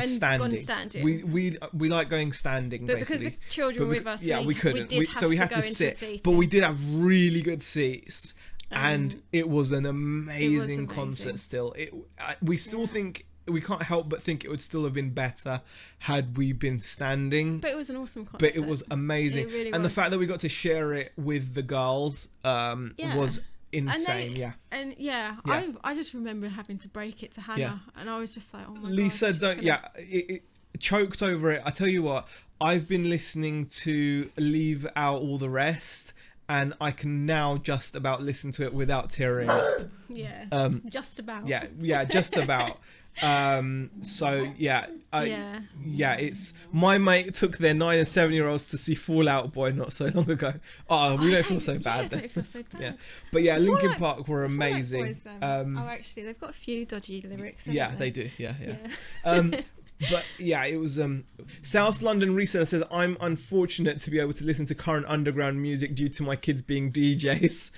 standing. We like going standing, but basically. Because the children were with us, we couldn't. We had to sit, but we did have really good seats, and it was an amazing concert. Still, we still think. We can't help but think it would still have been better had we been standing. But it was an awesome concert. But it was amazing. It really and was. The fact that we got to share it with the girls was insane. I just remember having to break it to Hannah. And I was just like, oh my god. Lisa, it choked over it. I tell you what, I've been listening to Leave Out All the Rest, and I can now just about listen to it without tearing up. Just about. Just about. It's my mate took their 9 and 7-year-olds to see Fall Out Boy not so long ago. We don't feel so bad. I don't feel so bad. But Linkin Park were amazing. Actually, they've got a few dodgy lyrics. They do. But it was South London Reseller says, I'm unfortunate to be able to listen to current underground music due to my kids being DJs.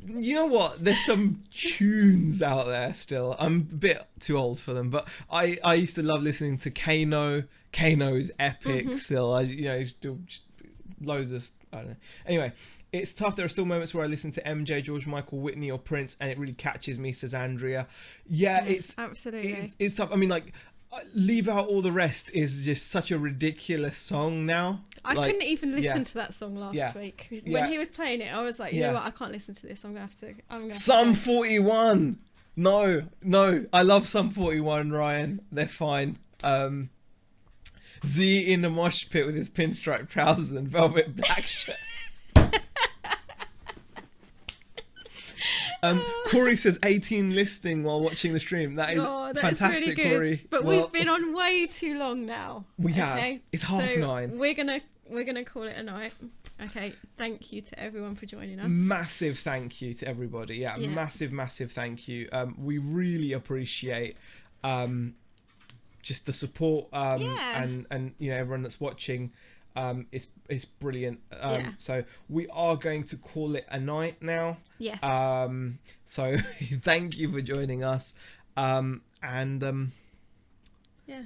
You know what, there's some tunes out there still. I'm a bit too old for them, but I used to love listening to Kano. Kano's epic. Still, still just loads of, I don't know. Anyway, it's tough. There are still moments where I listen to MJ, George Michael, Whitney, or Prince, and it really catches me, says Andrea. It's absolutely it's tough. I mean, like, Leave Out All the Rest is just such a ridiculous song now. I couldn't even listen to that song last week. When he was playing it, I was like, you know what, I can't listen to this. I'm going to have to Sum 41. No, I love Sum 41, Ryan. They're fine. Z in the mosh pit with his pinstripe trousers and velvet black shirt. Corey says 18 listing while watching the stream. That is fantastic, really Corey. But we've been on way too long now. We have. It's 9:30. We're gonna call it a night. Okay. Thank you to everyone for joining us. Massive thank you to everybody. Yeah. Massive thank you. We really appreciate just the support and everyone that's watching. It's brilliant. So we are going to call it a night now. Yes. So thank you for joining us.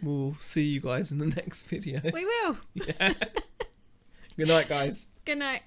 We'll see you guys in the next video. We will. Yeah. Good night, guys. Good night.